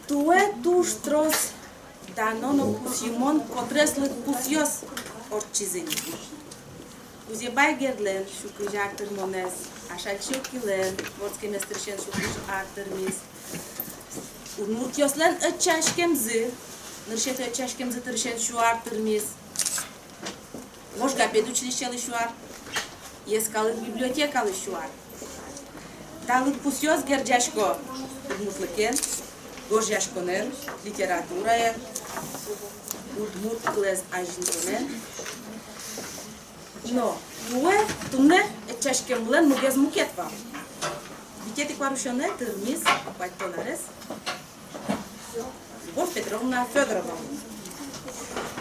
Туе туштрос даноно пусимон потреслых пусьос орчизини. Узе байгерлен шукыж актер монес, ашальчокилен, ворцке местершен шукыж актер мис. Удмуртьослен чашкемзы, ныршет чашкемзы тыршен шу актер мис. Можга педучилищелы шуар, ескалык библиотекалы шуар. Талык пусьос герджашко, удмуртлыкен, горжашконен, литературае, удмуртлез ажинтонен. Но, тумне чашкемлен мугез мукетва. Битети кварушоне тырмис, пальтонарес, Любовь Петровна Федорова.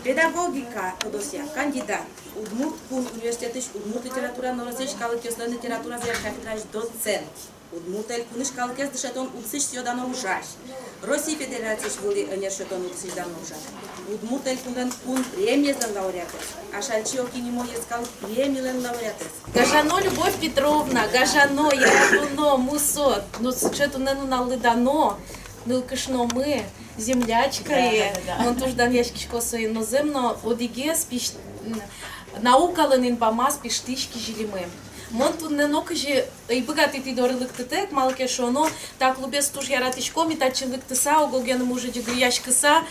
Педагогика Тодосия, кандидат. Удмурт кун университетиш удмурт литература норосеш калыкеслен литература зер кафедраж доцент. Удмурт ел куныш калыкес дышетон уксиш сьодано ужаш. Россия Федерацияш вули энершетон уксиш дано ужаш. Удмурт ел кунен кун премиезен лауреатес. А шальчи окинимо ескал премиелен лауреатес. Гажано Любовь Петровна, гажано, яратуно, мусот. Ну, чето не налидано. Нилкишно ми, землячкає, монтуждан яшкішко со іноземно, одіге спіш наука ленин бамас піштишки жиліми. Монту не нокажі і богатий ти дориликтите, малке шоно, так лубес туж яратишком і та чиликтиса, огоген може дігряшкиса,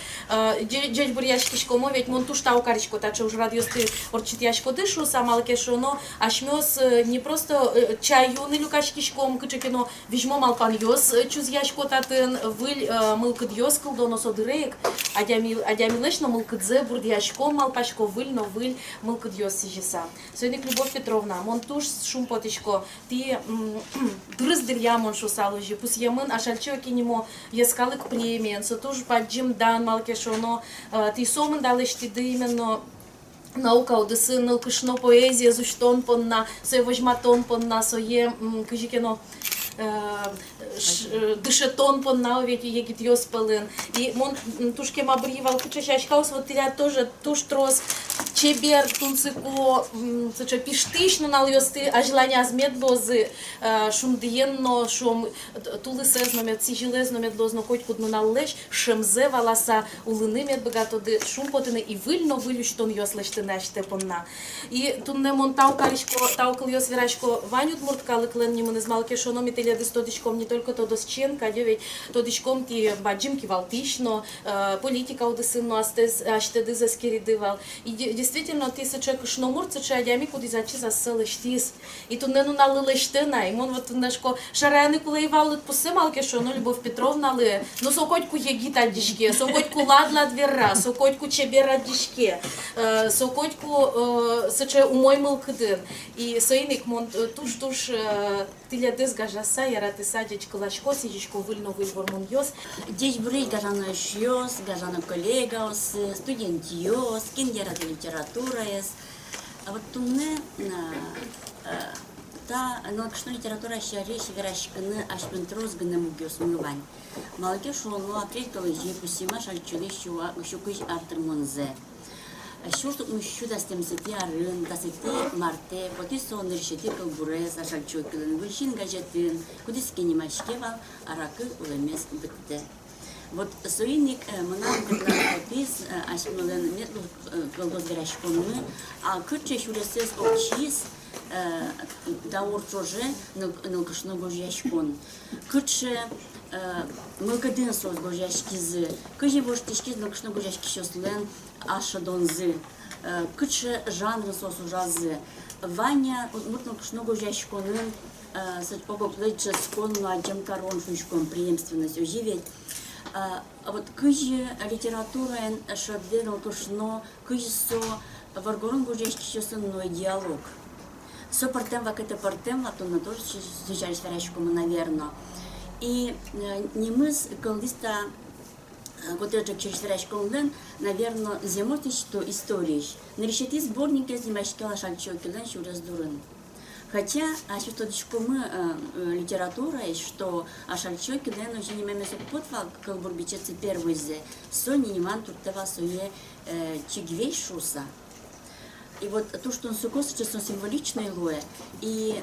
дєдь буряшкішко мовять, монтуж та укарішко, та чи уж радіости орчит яшко дишу, са малке шоно, а шмьос не просто чаю не люкашкішком, кичекіно, віжмо малпан йос, чуз яшко татин, виль милкид йос килдоно содирейк, а дямілешно милкидзе бурдяшком, малпашко виль, но виль милкид йос сіжіса. Сьогодні Любов Петровна, монтуж шумпотичко, ти дрыздырьямон шусалужи, пус ямын ашальчо кинемо ескалык племен, сотуж паджим дан малкешоно, ти сомын далышти да именно наука одесы, нылкышно поэзия зуштон понна, сое возьматон понна, сое кажикено дышетон понна, ведь егит йоспелын. И мон тушке мабривал, кучашашкаус, вот тебя тоже туш трос, чебер, тунцико, це піштишно налйости, а желання змедлози, шум дієнно, шум тулисезно мед, ціжилезно медлозно, коть кудно налеш, шемзе валаса, улини мед багато де, шум потини і вильно вилющтон йос лештина штепонна. І тут не мон таукаришко, таукал йос вірашко ванют мурткали кленні мене з малки, що номі теля десь тодичком не тільки то досченка, дьовіть тодичком ті баджимки валтишно, політика одесинно, аж те дизаскері дивал. І действительно, ти се чекаш номур, це чадями, куди зачи заселиштіс. І тут не налилештина, і мон вот нашко шарени, коли івали посималки, що ну Любов Петровна ли, ну сокотьку єгіта дішке, сокотьку ладла двірра, сокотьку чебера дішке, сокотьку сече умой милкидин. І соїник мон туш тиля дис гажаса, ярати садять колачко, сіжечко вильно вильвормон йос. Десь брить гажано йос, гажано колегаос, студент йос, кін ярати література ес. А вот тумне та нокшно литература ще речі вирашканы ашпентрос гыны мугёс мывань. Малке шолно апрель толыжи пусима шальчулы шукыш артырмонзе. Шуртук мущу дастемсети арын, дасети марте, поти соныршети кылбурес ашальчокылын, вылшин газетін, кудис кенимашкевал, аракы улемес бітті. Вот союзник мынам гырлапис ашмылын метлу колдоз берашконны, а кырче шуресес окчис даурчоже нылкышны гожяшкон. Кырче мылкыдын соз гожяшкизы, кыжи воштишкиз нылкышны гожяшкишослен ашадонзы. Кырче жанры соз ужазы. Ваня нылкышны гожяшконын обоплече сконну адем корон шушкон преемственность оживет. А вот кыжи литература шабден алкышно, кыжи со варгорон гожяшкишослен диалог. Со партем вакete партем, а то на тоже сейчас верашкому, наверное. И не мы с колдиста, который через верашкому лен, наверное, земотиш что историш. Нарешити сборники снимашки лашальчоки лен шурез дурен. Хотя, а что точку мы литература, что ашальчоки лен уже не мемесо подвал, как бурбичецы первый зе, сони не ман туртева сое чигвей шуса. И вот то, что он сукос, честно, символичное лое, и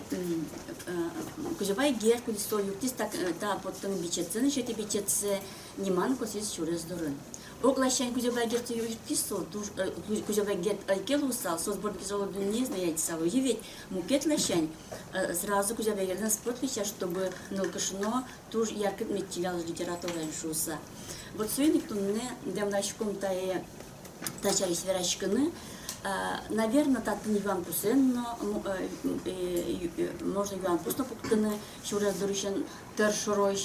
кузевай гер, куди стою, птис так, та потом бичеце, значит, и бичеце, неман косис чурез дурын. Оглашайн кузевай гер, то юртисо, кузевай гер, айкелусал, созбор кизоло не знает сало, и ведь мукет лащань, сразу кузевай гер, нас подпися, чтобы нылкашно, туж ярко метилял литература иншуса. Вот сегодня кто не демнашком тае, тачарис верашканы, наверное, так не вам пусенно, можно вам просто пуктаны, что раз дурищен тершорой.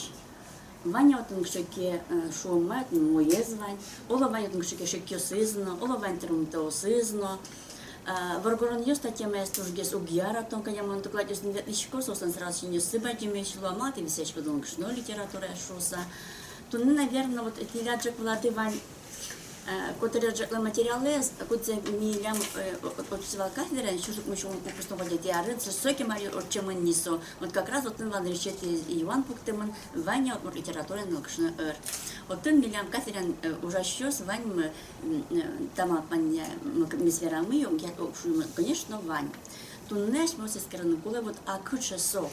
Ваня вот он кшеке шумает, моє звань. Ола Ваня он кшеке шеке сызно, Ола Ваня термто сызно. Варгорон есть статья моя стужгес убьяра, том когда мы докладываем не ветличко, собственно сразу не сыбать имеешь ломать, и висячка думаю, что литература шуса. То, наверное, вот эти ляджек влады Вань, которые материалы, которые милям отписывал кафедра, еще мы еще просто водят диары, соки Марию Орчеман несо. Вот как раз вот он ван решит Иван Пуктеман, Ваня от литературы наукшно эр. Вот он милям кафедра уже сейчас Вань там паня мисверамы, я конечно Вань. Тун наш мосис керанукуле вот акуча со.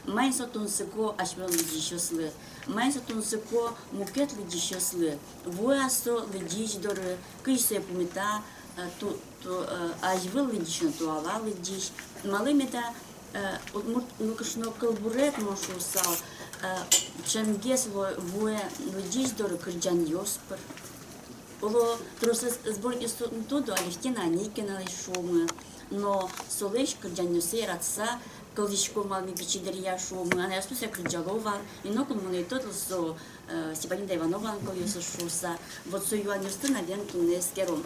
Майнсо тунсико ашмел лидишослы, майнсо тунсико мукет лидишослы, воясо лидиш доры, кыйсе пумита, ажвыл лидишно туала лидиш, малымита, мукашно колбурет мошусал, чангес воя лидиш доры кырджан йоспер. Оло тросс сборки туду, алифтина никена лишумы, но солеш кырджан юсей ратса, колдичко малми бичидерия шумы, она яспуся крыджалова, и нокун муны тот со Степанида Иванова колюса шуса, вот со юанюсты на венту нескером.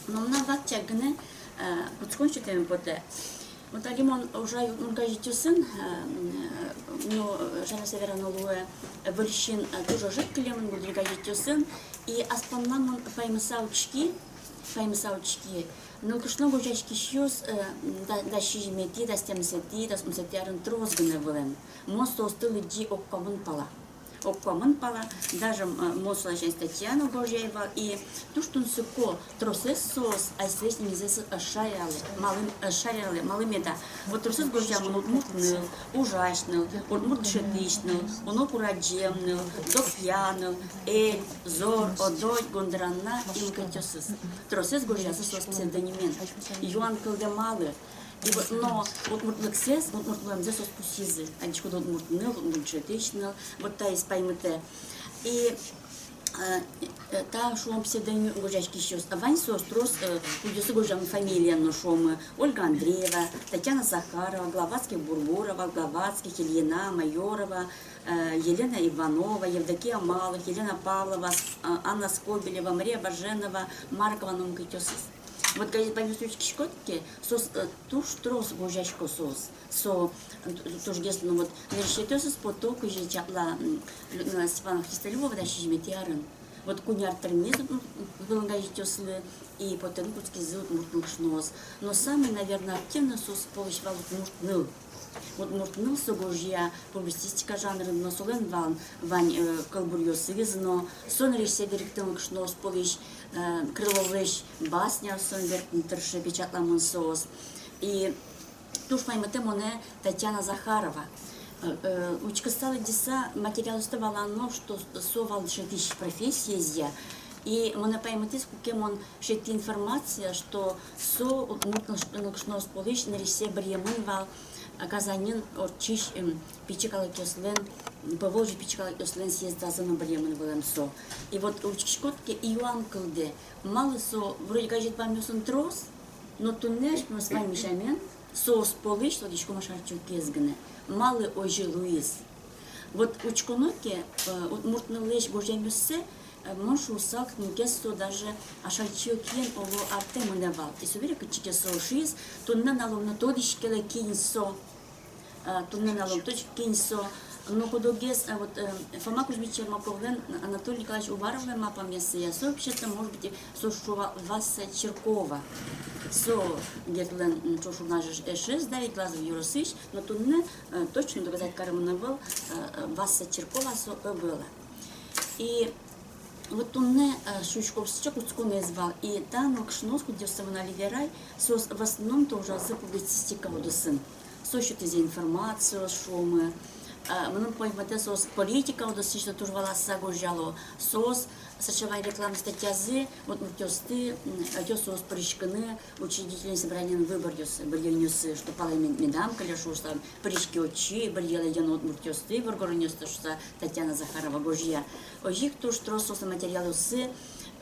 Но на ватчагне подскончитым поте. Вот алимон уже он кажет сын, но жена северно луэ вырщин тоже жителем, будет кажет сын, и аспаннан файмсаучки. Ну, кошно гужачки щус, да шижмети, да стемсети, да смсетярен трозгне вылем. Мост остыл иди оккомын пала, даже мост лачен статьяну Божьева, и туштун суко тросес сос, а здесь не здесь шаряли, малыми да. Вот тросес Божьямон удмуртныл, ужасныл, удмуртшетичныл, он окураджемныл, допьяныл, эль, зор, одой, гондранна и мкатёсыс. Тросес Божьяса сос псевдонимен. Юан кылдемалы. И вот, но вот муртлексес, вот муртлемзе сос пусизы, аничко дот муртныл, муртшетичныл, вот та из поймете. И та шум псевдоним гожачки щас. А Вань сос трос, кудюсы гожам фамилия ношом, Ольга Андреева, Татьяна Захарова, Гловацких Бурбурова, Гловацких, Ильина Майорова, Елена Иванова, Евдокия Малых, Елена Павлова, Анна Скобелева, Мария Баженова, Маркова Нумкатёсис. Вот когда повесучки шкотки, сос туш трос гожачко сос, со туш гесно вот нершетёсис потоку же чапла Степана Христолюбова да шижметиарын. Вот куняр термиз вылангажитёслы и потом кутский зуд муртнушнос. Но самый, наверное, активно сос получал муртныл. Вот муртныл согожья публицистика жанры, но солен вань колбурьёсызно, сон решсе директор кшнос полищ крыловыш басня сон веркнтерше печатламын сос. И туш поймете моне Татьяна Захарова. Учка стала диса материал оставала, что совал шетиш профессии зя. И мы поймете, сколько он шети информация, что со муртныл полищ на решсе бремын вал Казанин орчиш пичекал кёслен, поволжи пичекал кёслен съезда за набремен вэлэмсо. И вот учкишкотке Иоанн кылде, мало со, вроде кажет памёсын трос, но туннеш мы с вами шамен, со сполыш, что дичко машарчу кезгне, малы ожи Луиз. Вот учконоке, муртнылэш гожемюссе, Моншу сак нукесо даже ашальчио кен оло артемоневал. И собери кучике сошиз, тунна налом тодишкеле кинсо, тунна налом точки кинсо. Но кудогес вот Фома Кузьмич Чермаковлен, Анатолий Николаевич Уваров мапа места я вообще-то может быть сошува Васа Черкова. Со гетлен чошу нажиш эшес Давид Глазов Юросыч, но тунна точно доказать кармоневал Васа Черкова со было. И вот он Шучковский куцкуне звал, и там Лакшноску, где на Ливерай, в основном тоже за публицистика удосын. Сощут из информацию, шумы. మనం поймете сос политика, удосично тоже волоса гожало сос, сочевая рекламная статья з, вот мутёсты, сос пришканы, учредительные собрания выбор бельёнюсы, что пала медам, коляшу, что пришки очи, бельёла янот мутёсты, выргорнёсты, что Татьяна Захарова гожья. Ожих тоже тросос материалы с,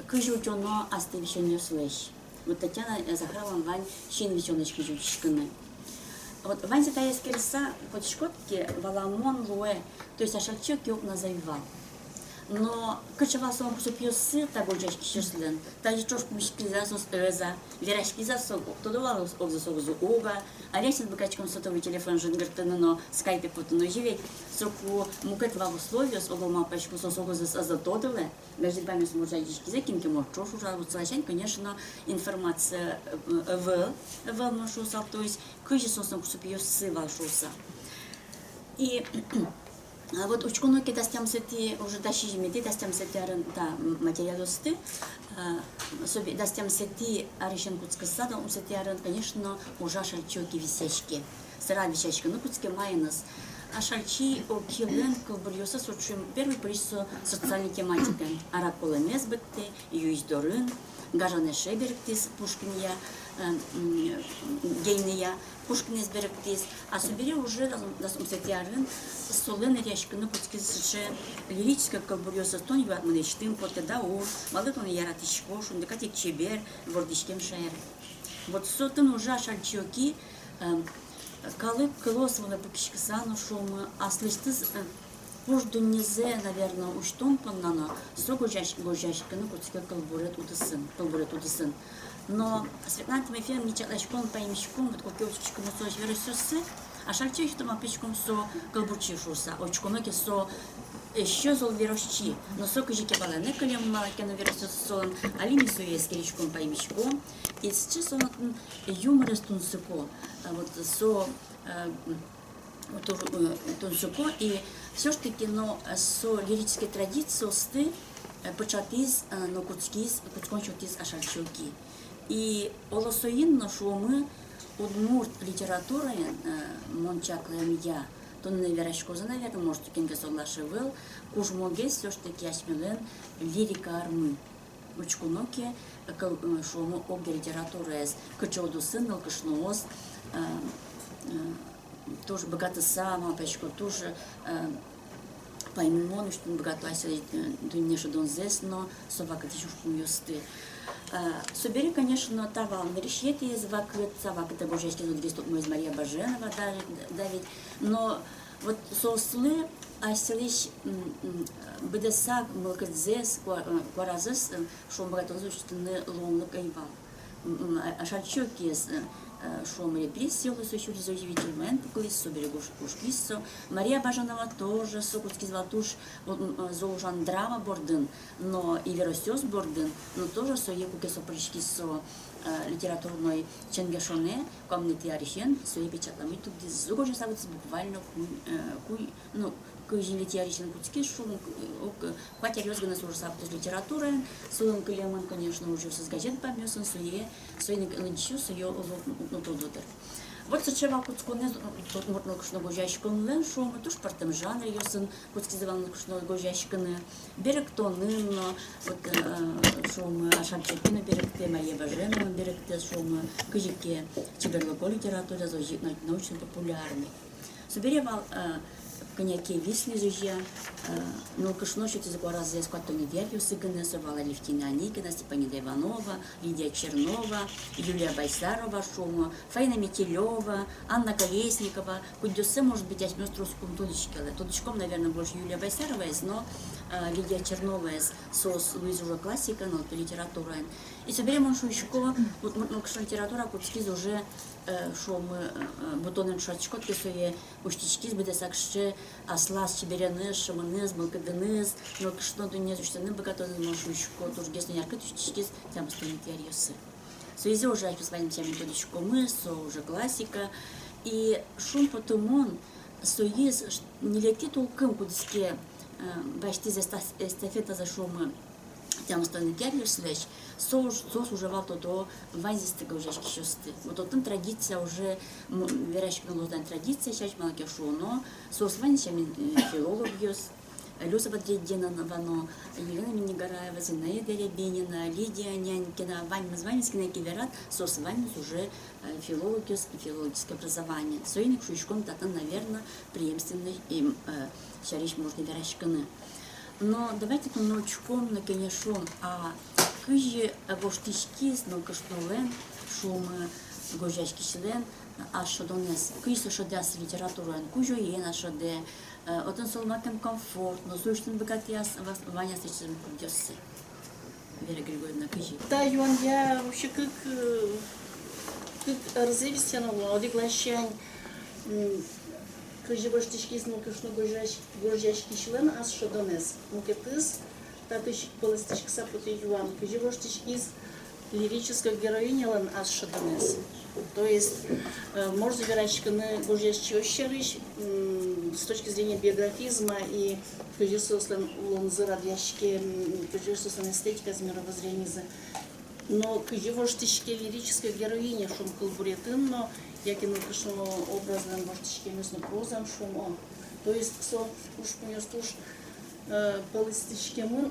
кыжутёно оставищенью слэш. Вот Татьяна Захарова вань чин вичоночки жучканы. Вот Ванза Таевский леса под Шкотки, Валамон, Луэ, то есть Ашальчок его называл. Но кочевал сам кусок сы, того же числен, та же чушку мешки засос за, верашки засос, кто давал засос уга, а лесит быкачком сотовый телефон жингертен, но скайпе потом живет, соку мукет в условия, с оголма пачку сосогу за тодове, между вами сможете закиньте морчу, уже слышать, конечно, информация в маршрутах, то есть кыжи сосом кусок сы вашуса. И вот учкуноки дастям сети уже дашижимети дастям сети арента материалосты, дастям сети аришен куцкасада, сети арент, конечно, уже шальчоки висячки, сыра висячка, ну куцке майнус. А шальчи о килен колбурьоса сучим первый полисо социальной тематикой. Аракола мезбетте, юиздорын, гажане шеберктис, пушкиния, гейния, пушкинес беректис, а собери уже дасом сетиарен соленый речка, ну куцки сше лирическая колбурьоса тоньва млечтым потеда уж, малытон яратичко, шундекатик чебер, вордичкем шер. Вот сотен уже шальчоки калык колосовала букишкасану шумы, а слыштыз пожду незе, наверное, уштом поннано, со гожашка, ну куцки колбурет удысын. Но Светлана Тимофеевна не чалачком поймичком, вот купилочку на сочь вересёсы, а шальчёй что мапичком со колбучишуса, очконоки со еще зол верощи, но со кожики балане колем малакену вересёсон, а лини суескеричком поймичком, и сейчас он юморес тунсыко, вот со тунсыко, и все ж таки, но со лирической традиции сты початиз, но куцкончотиз ашальчоки. И олосоинно, что мы удмурт литературы мончаклаем я, то не верашко за наверное, может, кенге соглашивал, куж могес все ж таки асмилен лирика армы. Учкуноки, что мы обе литературы с качоду сын, алкашноос, тоже богато сама, печко тоже пойму, что богато асили дунеша донзес, но собака тишушку юсты. Собери, конечно, тавал на решете из вакыт, савак это божеский зудристок мой из Мария Баженова давить, но вот сослы асилищ бедесак мылкадзес, кваразес, что богато зудристны ломны кайвал. Шальчуки что мы репрессии, еще результивительный момент, колись собери гушкисо. Мария Бажанова тоже, сокутский зватуш, золужан драма борден, но и веросёс борден, но тоже сое кукесо пришкисо литературной ченгешоне, комнати аришен, сое печатами тут зугоже ставится буквально ну кыжинлити аришен куцки шум, хватит резгана сужу саптус литературы, сулен кылеман, конечно, уже с газет помёсан, сое надичу, сое ну то дотер. Вот сочева куцконе, тут можно кушно гожащиконе, шо мы туш партем жанр ёсын, куцки заван кушно гожащиконе, беректонын, вот шо мы ашамчекине беректе, Мария Баженова беректе, шо мы кыжике чеберлоко литература, научно-популярный. Соберевал коньяки висни зужья, но кашно что-то за раз здесь кто не верил, сыграны совала Левтина Аникина, Степанида Иванова, Лидия Чернова, Юлия Байсарова, Шума, Фаина Метелева, Анна Колесникова, кудюсе может быть осьмёс труском тудочкеле. Тудочком, наверное, больше Юлия Байсарова, но Лидия Чернова сос Луиза уже классика, но литература. И соберем он шуйшко, вот литература куцкиз уже что мы бутоны шачкотки свои уштички с бедесакше аслас чеберянес шаманес балкаденес но что то не существует богатый машущко тоже если не аркад уштички там стоит ярьёсы. Связи уже описываем тем методичку мы со уже классика и шум потом союз не летит толком кудске башти за эстафета за шумы Тям стойны керлюслеч, сос уживал то до вайзистого уже шкищосты. Вот отын традиция уже, вероятно, лоздан традиция, сейчас малки шуно, сос вайничами филологиос, Люся Бадриддиновна, Елена Минигараева, Зинаида Рябинина, Лидия Нянькина, Ваня Званинскина, Киверат, сос вайнис уже филологиос и филологическое образование. Сойник шучком тата, наверное, преемственный им шариш можно верашканы. Но давайте то ночком на конечно, а кыжи воштишкис, но кашнулен, шумы, гожачки член, а что донес, кыжи что дас литературу, кужу ена что де, отон солмаком комфортно, зуштен богатяс, Ваня стечем придется. Вера Григорьевна, кыжи. Да, Юан, я вообще как развивистяного, одиглащань, кыжи воштишкис, но кашну гожачки член, а что донес, мукетыс, татыш полостичка сапоты Юан, кыжи воштишкис, лирическая героиня, а что донес. То есть, можно верачканы гожачки ощерыш, с точки зрения биографизма и кыжисослен лонзы радящики, кыжисослен эстетика с мировоззрения. Но кыжи воштишки лирическая героиня, шум колбуретын, но як и напишу образным воштишки местно прозам шум. То есть, со уж понес уж полистички мы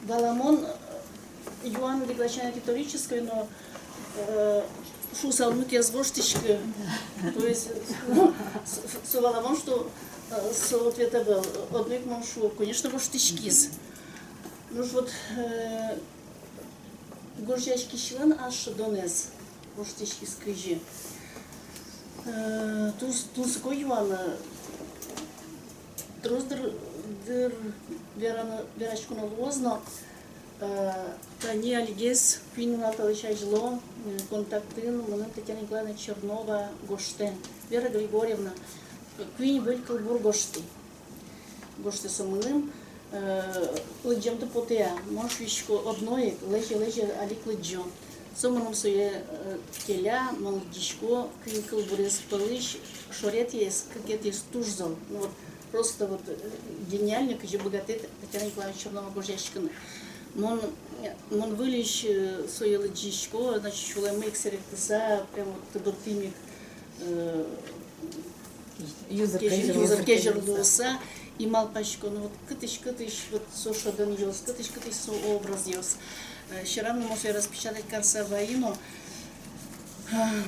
Баламон Юан приглашает риторической, но шу салмут я звоштички. То есть, со Баламон, что со ответа был, одник мон шу, конечно, воштичкиз. Ну вот, горжачки член аж донес, воштичкиз кыжи. Туз кой Юан, Дроздер верачку на лозно, Тани Алигес, Квин Наталича Жло, контактин, Монен Татьяна Николаевна Чернова, Гоштен, Вера Григорьевна, Квин Велькалбур Гошти. Гошти самым, лыджем-то потея, можешь вещко одной, лежи, алик лыджем. Соманом своє теля, молодичко, Квин Калбурес Палыч, Шорет есть, как это есть тужзал. Вот, просто вот гениальный, как же богатый Татьяна Николаевна Чернова Гожащикина. Мон вылез своє леджичко, значит, чулемик серектиса, прямо вот тыбыртымик, юзер кежер дуса, и малпачко, ну вот кытыш, вот со шадан ёс, кытыш, со образ ёс. Вчера мы можем распечатать карсаваину,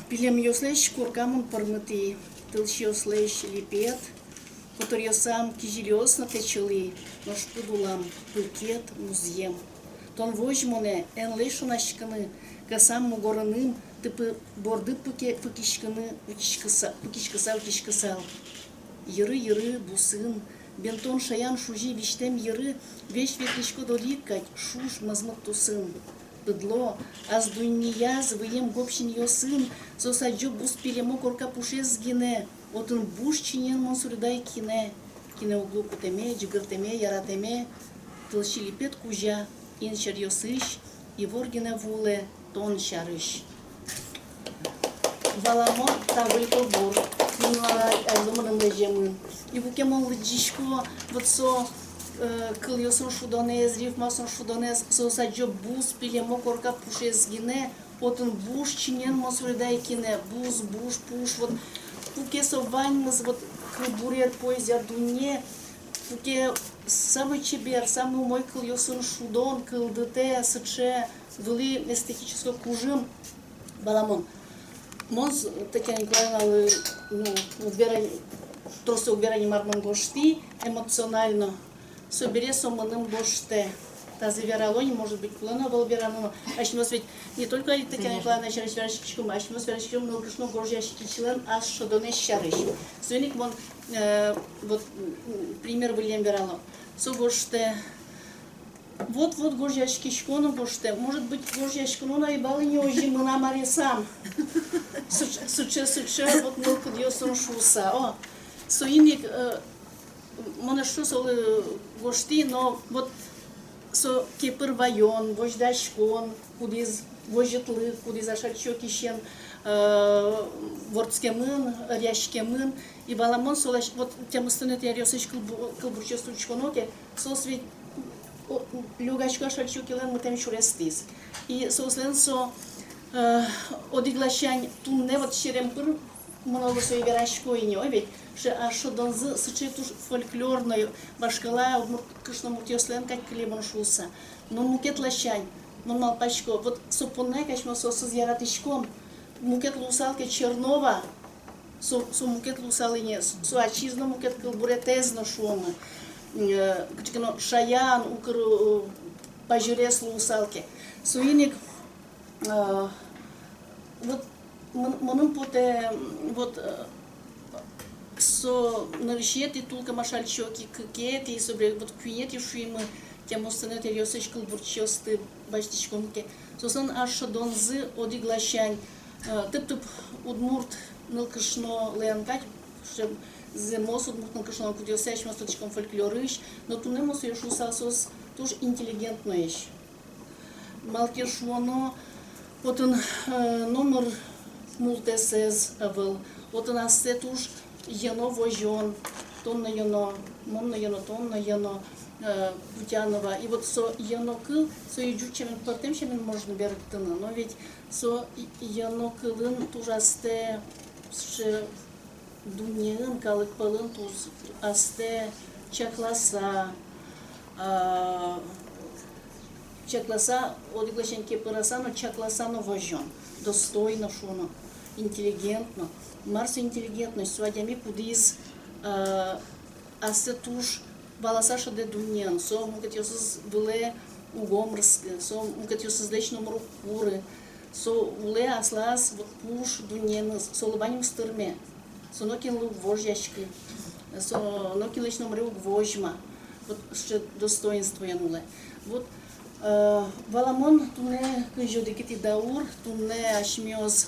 пилем ёслэш, куркамон пармыты, тылш ёслэш липет, который я сам кижелёс на течели, но шпудулам, пукет, музеем. Тон возьмоне, эн лешу нашканы, касам мугораным, типы борды пукишканы, пукишкасал. Йыры, бусын, бентон шаян шужи виштем йыры, вещь ветличко доликать, шуш мазмык тусын. Быдло, аз дуйнияз, выем гопшин ё сын, сосаджо бус пилемо корка пушез гине, отын буш чинен монсурдай кине углу кутеме, джигыртеме, яратеме, тылши липет кужа, иншар ёсыш, и воргине вуле, тон шарыш. Валамон тавый колбур, минуа айзомырын лежемын. И букемон лыджишко, вот со кыл ёсон шудонез, рифмасон шудонез, сосаджо бус пилемо корка пушез гине, отын буш чинен монсурдай кине, буш, пуш, вот пуке сованьмыз, вот кылбурет поэзия дуне, пуке самый чебер, самый мой кыл ёсын шудон, кыл дыте, сыче, вели эстетический кужим, Баламон. Монз Татьяна Николаевна, просто убирание мармон гошти, эмоционально, собере соманым гоште. Тази вералони может быть плановал верано, а что ведь не только Татьяна Николаевна через верашечку, а что верашечку, но кушно горжащий член, а что донес шарыш. Свеник вон вот пример Вильям верало. Со гоште. Вот горжащий шкону гоште. Может быть горжащий ну наибалы не ожи мы на маре сам. Суче, вот мелко дьёсон шуса. О, соиник монашусол гошти, но вот со кепыр вайон, вождашкон, кудиз вожетлы, кудиз ашачо кишен, вордскемын, ряшкемын, и Баламон солаш, вот тем остальные я рёсыч кылбурче сучконоке, сос ведь Люгачка шальчу килен мы там шурестис. И сослен со одиглашань ту не вот черемпыр много своей верашко и не ведь что а что донзы сочету фольклорную башкала кышно мутьослен как клемон шуса. Но мукет лашань, но малпачко вот сопонне качмо сосыз яратышком мукет лусалке Чернова со мукет лусалине со ачизно мукет кылбуретезно шуомы. Кычкано шаян укр пажурес лусалке. Суиник вот моным поте вот со навещети тулка машальчоки кекети sobre вот куети шуимы тем останет ёсыч кылбурчосты баштичкомке. Сосон аш донзы одиглашань тып-тып удмурт нылкышно ленкать зимос удмурт нылкышно кудёсяч масточком фольклорыш, но тунемос ёшусасос туж интеллигентноиш. Малкешвоно вот он номер мултесез авыл. Вот у нас это уж яно вожон, тонна яно, монна яно, тонна яно Путянова. И вот со яно кыл, со иджучемен партем чемен можно берегтына. Но ведь со яно кылын тужасте ше дуньен калык пылын туз асте чакласа. Чакласа, одиглашен кепыраса, но чакласа но вожон. Достойно шуно, интеллигентно. Марс интеллигентность, суадями кудиз астетуш баласаша де дуньян, со мукет ёсыз выле угомрске, со мукет ёсыз лечно мрукуры, со уле аслас вот пуш дуньян, со лыбаним стырме, со нокин лук вожьяшки, со нокин лечно мрюк вожьма, вот что достоинство януле. Вот Валамон туне кыжодикити даур, туне ашмиоз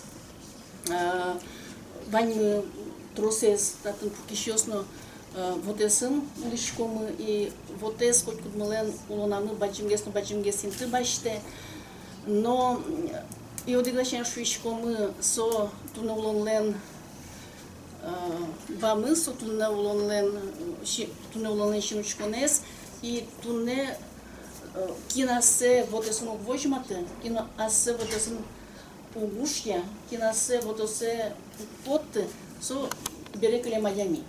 вань тросес, татын пукишосно вотесын улишкомы и вотес хоть кудмален улонамы бачимгес инты баште, но и одиглашен шуишкомы со туне улонлен бамы, со туне улонлен шинучконес и туне кинасе вотесын угвожматы, кинасе вотесын угушья, кинасе вотесе потты, со берекли Майами.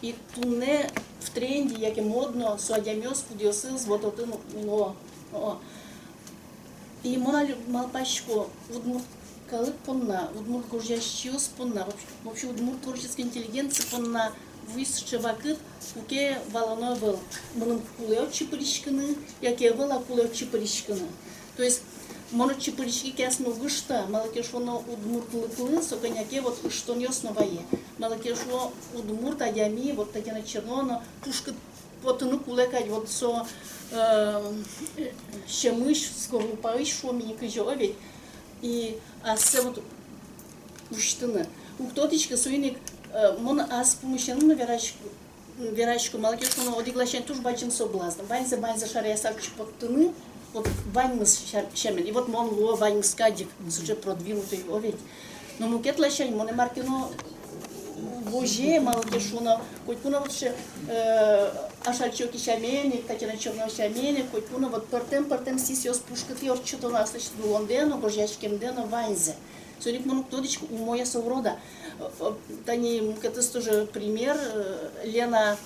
И туне в тренде, яке модно, со адямёс пудиосыз вототын уло. И мона малпачко, удмурт калык понна, удмурт гожьящиос понна, вообще удмурт творческой интеллигенции понна, высший вакыт, уке валано был. Моным кулео чипыришканы, яке была кулео чипыришканы. То есть моно чипыришки кясно гышта, малакешоно удмурт лыклы, со коняке вот что нёсновае. Малакешо удмурт адями, вот Татьяна Чернона, тушка потыны кулекать вот со щемыш, скорлупаыш, шо мини кыжовить. И асе вот уштыны. Уктотичка суиник мон аз помещен верачку малакешоно одиглашен туш бачын соблазн. Баньза шаря савчи потыны. Вот ваньмыс шемен, и вот мон ло ваньмыс кадик, уже продвинутый оведь. Но мукет лашень, моне маркино воже малкешуно, хоть пуна вот ше ашальчоки шаменик, Татьяна Чернова шаменик, хоть пуна вот партем сисиос пушкати орчото нас значит лондено, гожячкем дено ваньзе. Соник мон ктодичку у моя соврода. Тани мукетес тоже пример. Лена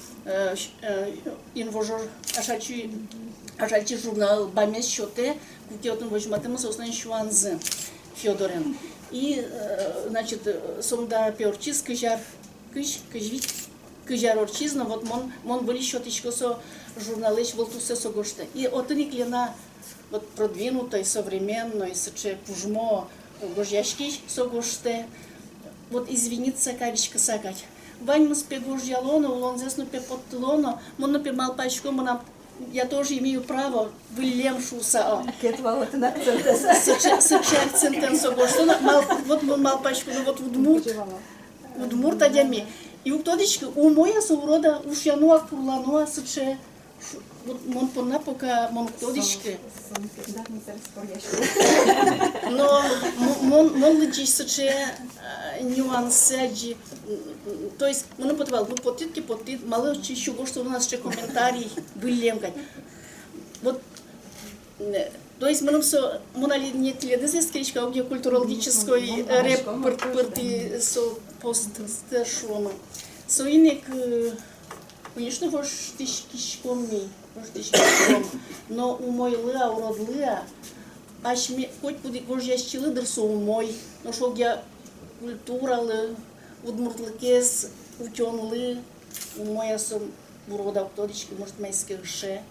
инвожор ашальчи журнал бамес счёте, кукиотын вожматым соснан шуанзы Фёдорен. И значит сомда пеорчиз кыжар орчизно, вот мон были счётичко со журналыч волтусе согоште. И отыник Лена вот продвинутой, современной, сыче пужмо гожьяшки согоште. Вот извиниться кавичка сагать. Вань мы спе гожьялоно, улонзесно пе подтылоно, мон пе малпачко, я тоже имею право вылемшуса. Сыче акцентен согоште. Вот малпачко, ну вот удмурт адями. И у ктодичка, у моя соврода уж януа курлануа сыче. Вот мон понна пока мон ктодичка. Но мон лычи сыче нюансы. То есть, мы подвал, потит, мало еще что у нас еще комментарий вылемкать. Вот То есть мы все не теледизы скричка, где культурологической репорт со пост шома. Соиник, конечно, вож тишкишкоми, но у мой лыа уродлыа, аж ми хоть будет вож ящилы дерсо у мой, но шо я культуралы, удмуртлыкез, утёнлы, у моя сом урода авторички, может майскирше.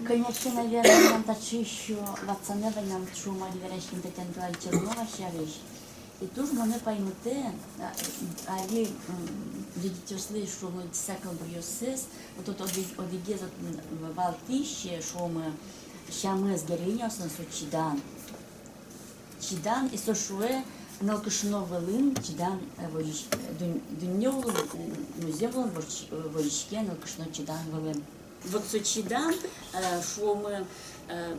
Конечно, наверное, нам тачи еще ватсанева нам чума ливерешкин Татьяна Чернова щавиш. И тоже мы поймете, али видите, слышь, что мы всякого бьёсес, вот тут одигезот в Балтище, что мы щамы с героинёс на Чидан. Чидан и сошуэ налкашно велин, Чидан дунёл, музеевом воишке налкашно Чидан велин. Вот Сочидан, что мы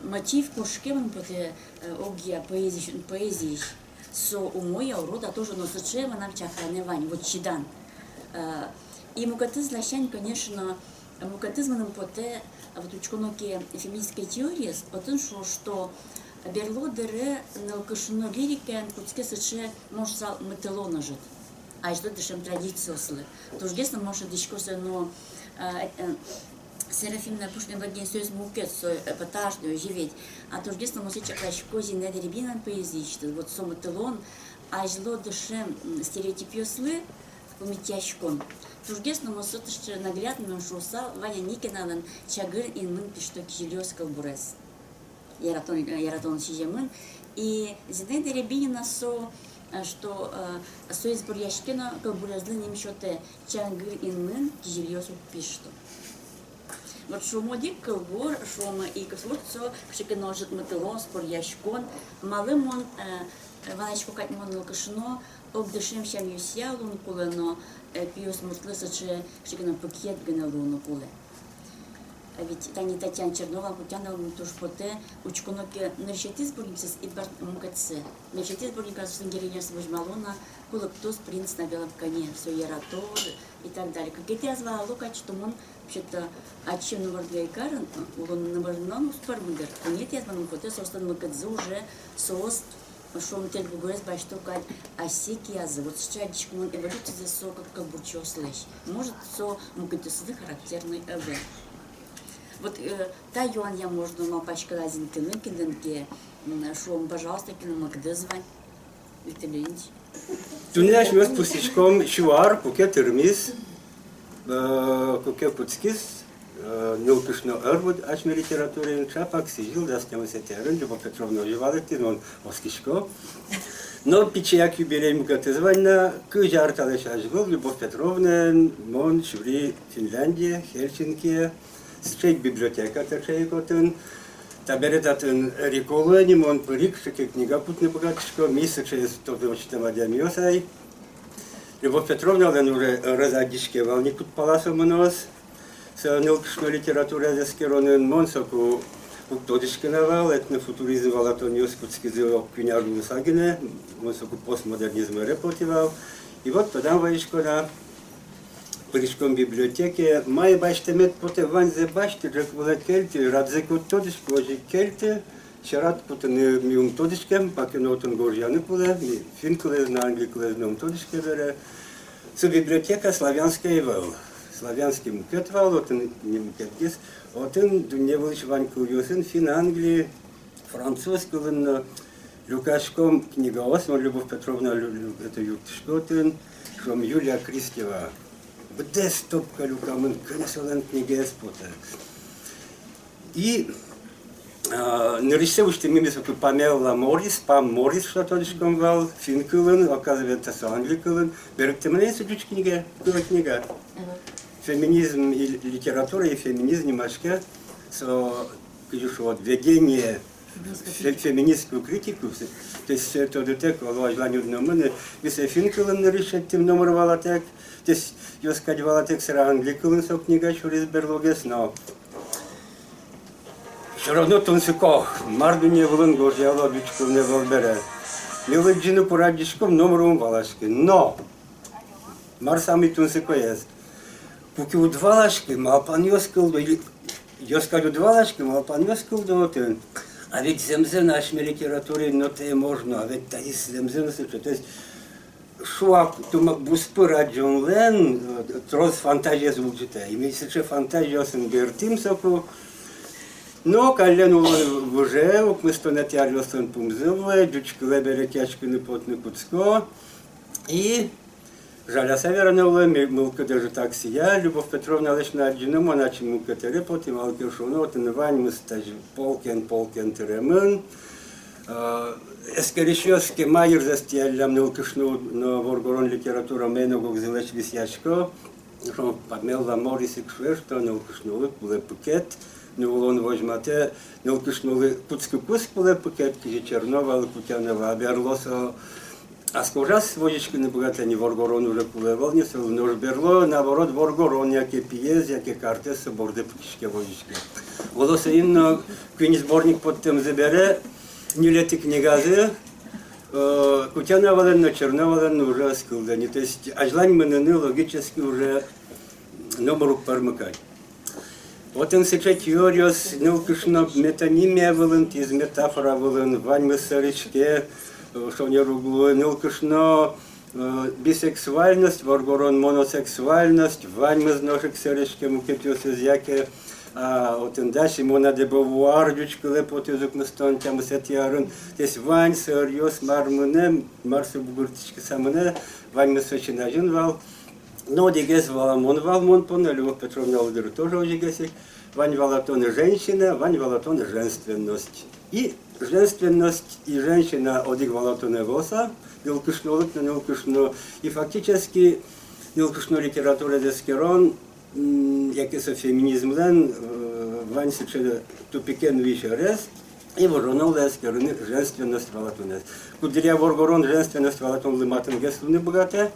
мотив кушкем поте огия поэзии со умоя урода тоже носоче мы нам чахраневань вот Чидан. И мукатыз лащань, конечно, мукатызм нам поте вот учконоки феминистской теории, потому что берлодере налкашно лирика куцке соче может метелона жить, а что дешем традициослы. То есть если может дичкосе, но Серафимна Пушкин вагин сөз мукет сой потажную живеть, а то ждесно мусить чакач кози не деребинан поезичты, вот сомателон, а жло дышем стереотипиослы помитяшкон. То ждесно мусить что наглядно шуса Ваня Никиналан чагыр инмын пишто кижелёс колбурес. Яратон сижемын и зиден деребинина со что союз буряшкина колбурезлы немщоте чагыр инмын кижелёс пишто. Вот шумодик колбур, шума и косвурцо, кшикеножит метелон, спорьяшкон, малым он, ванечко катьмон лукашно, обдышим щам юсялун куле, но пьёс мутлысаче кшикенон пакет генелуну куле. А ведь Таня Татьяна Чернова, Путяна, тоже поте, учконоки наречетис бургимсис и барт мукатсе. Наречетис бургимка сунгериня свожмалона, куле птос принц на белом коне, суератор и так далее. Как это я звала лукач, что он вообще-то, а чем на варгайкарен, он на варгайкарен спармудер. А нет, я звала поте, собственно, мукатзе уже соос, что он теперь бугурес баштукать, а сики язы. Вот сейчас он эволюция за со, как бурчо слышь. Может, со мукатесды характерный эве. Вот та юан я можно мапачка лазин кинынки, что он, пожалуйста, киномагдызвань, виталинч. Туняш мёс пустячком чуар, куке термис, куке пуцкис, нелкышно эрвуд, ачме литературин, чапак сижил, да с ним сетерин, Любовь Петровна уживалати, он оскишко. Но пичаяк юбилей мукатызвань, кыжар талеш ажгул, Любовь Петровна, мон, шври, Финляндия, Хельсинки, Счейк библиотека тачейкотын, таберетатын реколуэним, он пырик, шеке книга путный богатышко, мисс через топивочта мадямиосай. Любовь Петровна, он уже разагишке волник тут паласом у нас, с нелкшной литературой заскеронен, он соку уктодишке навал, этно футуризм валатониос кутский зелок квиняру сагине, он соку постмодернизм репортивал. И вот тогда воишко на Пришком библиотеке, май бачте мет поте ванзе бачте, джек вулет кельте, радзеку тодишко, ожи кельте, шарат поте не миум тодишкем, паке нотон горжяны пуле, финклез на англиклез ном тодишке бере. Со библиотека славянская вел, славянский мукет вал, отен не мукет гис, отен дуневлич ваньку юсен, фин Англии, французский вен, Люкашком книга осма, Любовь Петровна, это юртышкотен, шом Юлия Кристева. Бде стопка люкамен кнесолен книги эспота. И нарисую, что мы миску Памела Морис, Пам Морис, что тодишком вал, финкулен, оказывается, с англикулен. Берегте мне судить книга, книга. Феминизм и литература, и феминизм немножко, со, вот, введение феминистскую критику, то есть все это детек, желание на мене, если финкулен решит тем номер валатек, то есть я сказать валатек сра англикулен со книга через берлогес, но все равно тонсико, марду не волен горжала бичков не волбере, милый джину порадишком номером валашки, но мар сами тонсико есть, поки у двалашки, мал пан Йоскал, я скажу двалашки, мал пан вескул дотен. А ведь земзе нашей литературе, но те можно, а ведь та есть земзе на случай. То есть, шуак, тума буспыра Джон Лен, трос фантазия звучит. Имеется че фантазия сен гертим соку. Но кален улон уже, мы сто на театростон пумзывы, дючки лебере тячки не потны куцко. И жаля саверна улон, мылка даже так сия, Любовь Петровна лишна джиному, начи мылка терепот, и малки шуно, вот инвань мы стаж полкен теремен. Ескерещевский майер застиялям нылкышну на воргорон литература меного гзилеч висячко, что подмелла морисик швешто, нылкышнулы, буле пакет. Нулон возьмате, нылкышнулы куцки куск буле пакет, кижи чернова, лыкутянова, оберлоса. А скажас водички не богато, не воргорон уже кулевал, не сел, но берло, наоборот, воргорон, яке пиез, яке картеса, борде птички водички. Волоса инно, квини сборник под тем забере, не лети книгази, кутяновален, черновален уже скылдани. То есть, ажлань менены логически уже номеру пермыкать. Вот он сейчас теориос, нылкышно метонимия вылен, из метафора вылен, вань мысаричке, что не ругло, нылкышно бисексуальность, воргорон моносексуальность, вань мызношек саричке, мукетиос из яке, а вот он дальше мона де бовуар, дючка лепот язык мыстон, тем сетиарен, здесь вань сарьос мармыне, марсы бугуртички самыне, вань мысочина жинвал. Но дигес валамон валмон пона, Любовь Петровна Алдеру тоже одигеси. Вань валатон женщина, вань валатон женственность. И женственность и женщина одиг валатон воса, нилкышно лыкна, нилкышно. И фактически нилкышно литература дескерон, якесь феминизм лен, вань сече тупикен вишерес, и воронол дескерон женственность валатонес. Кудря воргорон женственность валатон лиматен геслу не богате.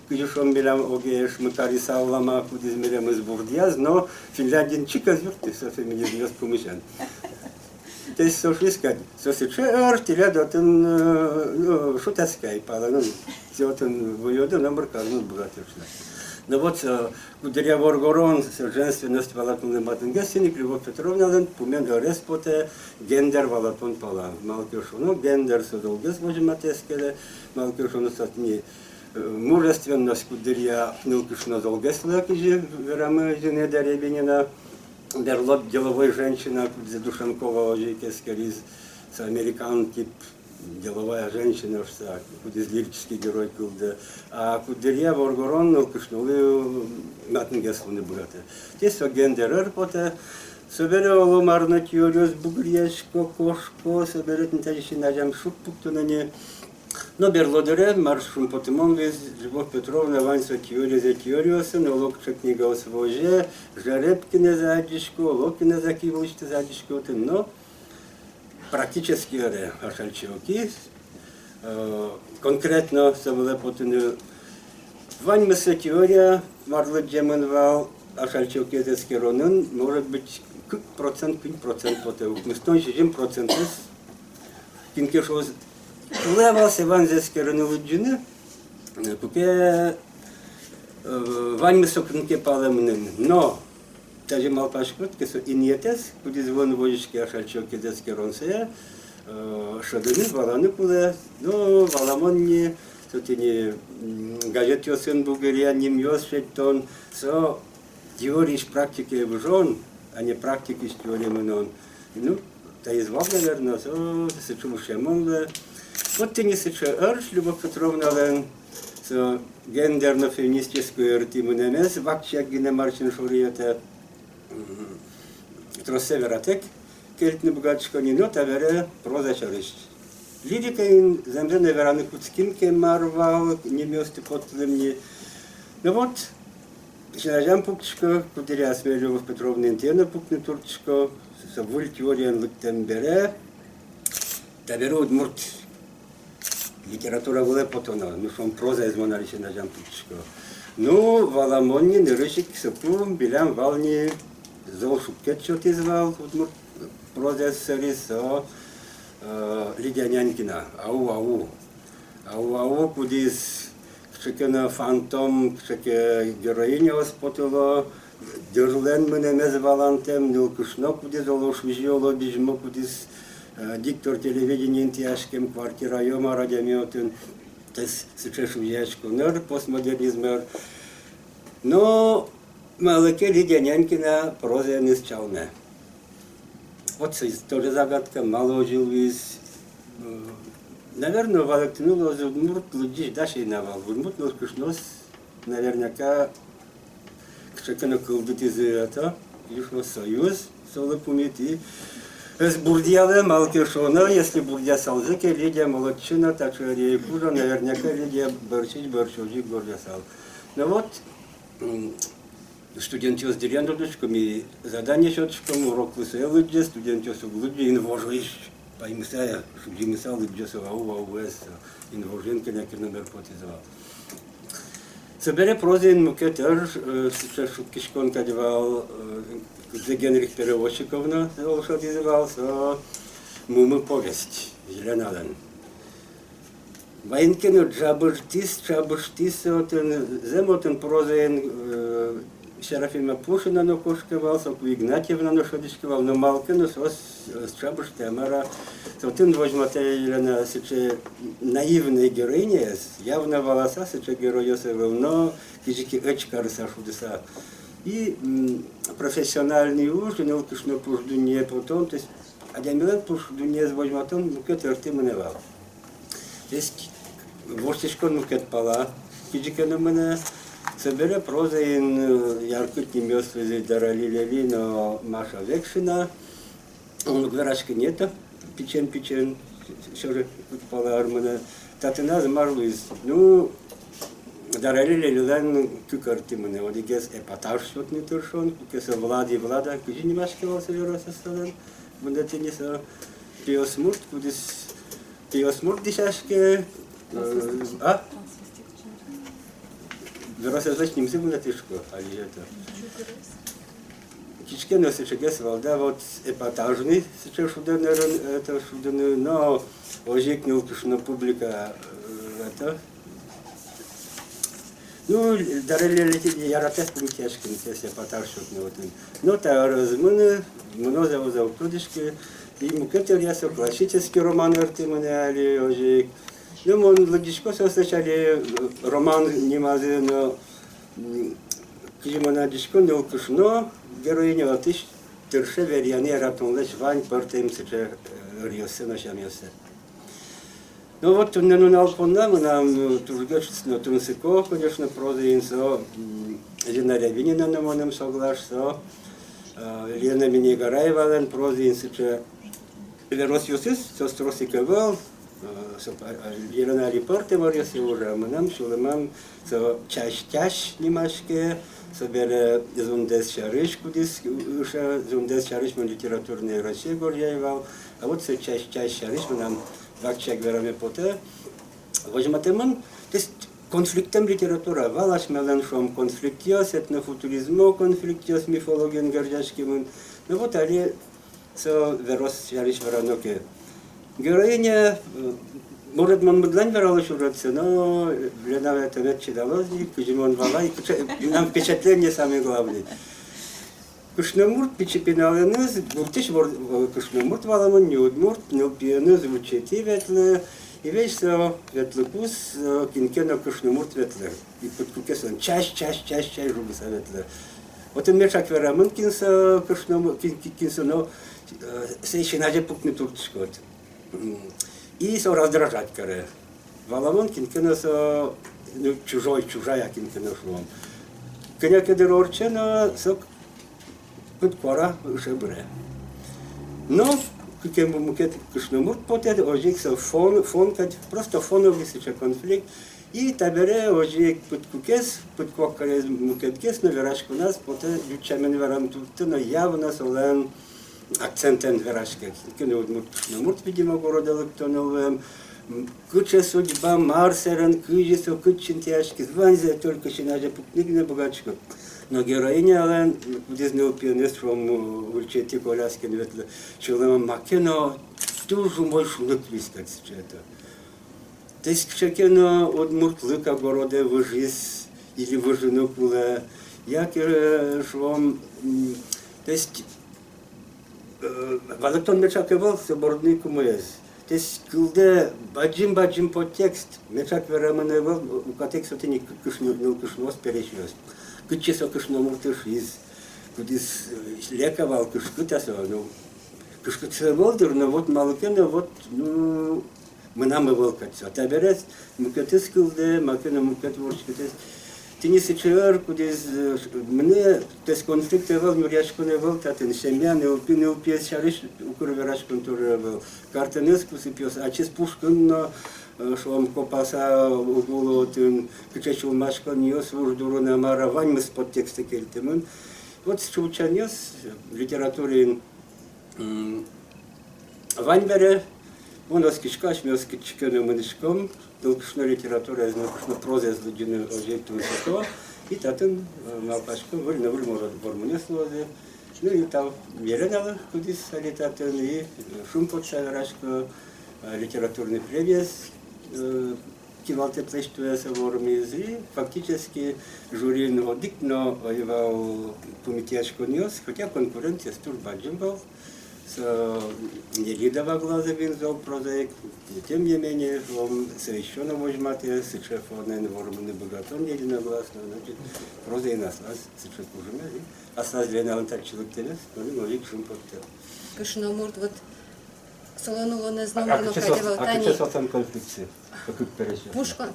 Кыжишом билям огеш мыкари саулама кудизмерем из бурдияз, но Финляндин чика звюрты со феминизм с помощен. То есть сошли сказать, что сейчас теля дотен шутаскай пала, ну зётен воёда номер карнут богатыршна. Но вот кудря воргорон женственность валатун матенгесиник Любовь Петровна лен пумен респоте гендер валатун пала. Малкешуно гендер содолгес вожиматескеле, малкешуно сатни мужественность кудря нылкышно долгесла, кижи верамы жене Деребенина, берлот деловой женщина, кудзе Душенкова ожикескериз, с американ тип деловая женщина, кудзе лирический герой кулде, а кудря воргорон нылкышнулы матенгеслу не богате. Здесь гендер поте, собере оломарна теорию с бугрьешко, кошко, соберет нетажищи наджам шуппукту на не. Но берлодере маршрум потемон вез Любовь Петровна ваньса теория за теориоса, но локче книга освоже, жаребкине задишко, локине закивличте задишко, но практически ре ашальчоки, конкретно самоле потене ваньмаса теория марлы джеменвал ашальчоки дескеронен, может быть процент потеу, мы 160% кинкешоз Левался Иван Зескерен Луджины, куке Вань Месокнке Палемнин. Но, даже Малпашкот, кесо иньетес, куди звон водички Ашальчоки Зескерон сея, шадыны, валаны куле, но валамонни, сотини газетиосен Булгария, немьос шеттон, со теории практики вжон, а не практики с теорией мнон. Ну, та извал, наверное, со сечу шемонле. Вот ты не сечешь, Любовь Петровна, лен, со гендерно-феминистическую артимунемес, вакчак гинемарчин шуриете, тросевератек, кельтны богатчко не нот, а вере проза чарыш. Лирика ин земле невераны куцкинке марвал, не мёсты потлемни. Ну вот, Женажам пукчко, кудря смея Любовь Петровна интена пукны турчко, со вуль теориен лыктембере, таберу удмурт. Литература была потона, ну что он проза из монархии на жампичко. Ну, валамонни, нерышик, сапум, билям, вални, зол шукет, что ты звал, проза сарисо, Лидия Нянькина, ау, кудис, кшекена фантом, кшеке героиня воспотила, Дерлен мене звалантем, нилкышно кудис олошвижиоло бижмо кудис диктор телевидения тяжким квартира йома радиометен, тес сычешу яшку нер постмодернизмер. Но малыке Лидянянкина проза не счалне. Вот тоже загадка, мало жил весь. Наверное, валектнуло за Удмурт, людей даже и навал. Удмурт нилкышнос, наверняка, Чекана кылдыт из это, южный союз, солопумити. С бурдиялы малкишона, если бурдия салзыки, Лидия молодчина, так что рейкужа, наверняка Лидия борчужик гордясал. Ну вот, студентиос дерендудочками, задание счетчиком, урок высоя лыджи, студентиос углыджи, инвожуешь, поймысая, шудимыса лыджи савауэс, инвожинка некий номер потизовал. Собере прозин мукетер, шуткишкон кадевал, где Генрих Переводчиковна золошадизовал, мумы повесть, Зеленален. Военкину джабыштис, земотен прозин Серафима Пушина нокошкевал, соку Игнатьевна ношадишкевал, но малкину с джабыштемера, Тотын возьмете Елена сече наивные героини, явно волоса сече героя севел, но кижики эчкар сашудеса. И профессиональный уж, не лкишно пуждуне потом, то есть адямилен пуждуне с возьматом, мукет рты маневал. То есть вожтишкон мукет пала, кижики на мене, собере проза ин яркут не мёствы даралилели, но Маша Векшина, он гверашки нету. Печен, все же пала армана. Татына замарлуиз. Ну, дарали лилан кукарти мене. Вот игес эпатаж вот не туршон, кукеса влада, куди не машкивал североса сталан. Бунда тениса пиосмурт, кудис пиосмурт дишашке. А? Вероса значит не мсибу на тишку, али это. Кичкено сейчас валда вот эпатажный сейчас шуденерен это шудены, но ожикнул кушна публика это. Ну дарели летели яратес пунктяшкин если эпатаж шутный вот. Но та размыны много за упрудишки и мукетер я со классический роман артимониали ожик. Ну он логично сначала роман не мазы, но Кижимона дишкон не укушно, героиня отыш терше веряне ратунлеш вань портем сече риосе нашамьосе. Ну вот он не налпонна, мы нам тургачно тунсико, конечно, прозаинсо, Елена Рябинина на моем соглаш서, Елена Минегараевален прозаинсиче Веросиусис, состросиковал, Елена Репорте варяси уже, мы нам шулемам чаш немашке, собере зундес шарыш, кудис уша зундес шарыш мы литературные России горьяевал, а вот чаш шарыш мы нам вакчак вераме поте, возьматеман, то есть конфликтом литература, валаш меланшом конфликтиос, этнофутуризмо конфликтиос, мифологиен гордяшким, ну вот они со верос шарыш вараноке. Героиня, может, man mydlań werało się urodce, no, nawet to wiecie daloznik, gdzie on wala i nam wpечатление самое главное. Кушномурт печепиналыныз, буртиш кушномурт валамын, не удмурт, не упияныз, вучети ветлы, и весь со ветлы пус, кинкена кушномурт ветлы. И под кукесон чаш жубыса ветлы. Вот он мешак верамын кинса кушномурт, кинса, но сейши наде пукны туртышкот. И со раздражать каре. Валамон кинкена со чужая кинкена шлом. Коня кедерорче, но со кора уже бре. Но каким мукет кушномурт потед ожик со фон просто фоновый сейчас конфликт. И табере ожик под кукес, под кокарез мукеткес на верашку нас потед ючамен верам тут, но явно солен акцентен верашке. Кине удмурт видимо города лектоновым. Куча судьба Марсерен, кыжисо, кучин тяжкий, званзе только чинаже пукнигне богачко. Но героиня Ален, дизнил пианист from Ульчети Коляскин, ветле, чулема макено, тужу мой шулык вискать это. То есть кшекено удмурт лыка города выжис, или выжину куле, я шлом, то есть Валактон мечак был соборный кумуез. То есть когда баджим подтекст мечак вераменный был, у контекста ты не кушнос перечёс. Кучесо кушно муртыш из кудис лековал кушкутасо, ну кушкутасо волдер, но вот малкено вот ну мы нам и волкаться. А таберец мукатыс кылды, макено мукат ворчкатыс. Ты не сечер, кудис мне то есть конфликт был, муряшко не был, татен семья не упиес шариш, укурвераш контур был. Картенеску сипёс, а чис пушкин, но шлом копаса углу тын кичечул машка нёс вуждуру на мара вань с подтекста кельтемын. Вот чуча нёс литературин вань бере, он оскичкаш мёс кичкёным мышком, толкшно литература, я знаю, что проза с людьми объектом что, и татын малпашка вольно может формуне слозе. Ну и там веренал кудис алитатын и шум подшаверашка литературный превес кивалте плештуя савормиз и фактически жюрин одикно воевал комитетшко нес, хотя конкуренция с Турбаджем был, с Нелидова глаза винзал прозаик, тем не менее он совершенно возьмате, с шефоnen ворманы богатон единогласно, значит проза и наслаз с шефужем, а сазлена он так человек телес, но лик шум подтел. Кышномурт вот солонуло не А знамено ходила какие Тани. сотен конфликции? Как пересчет? Пушка,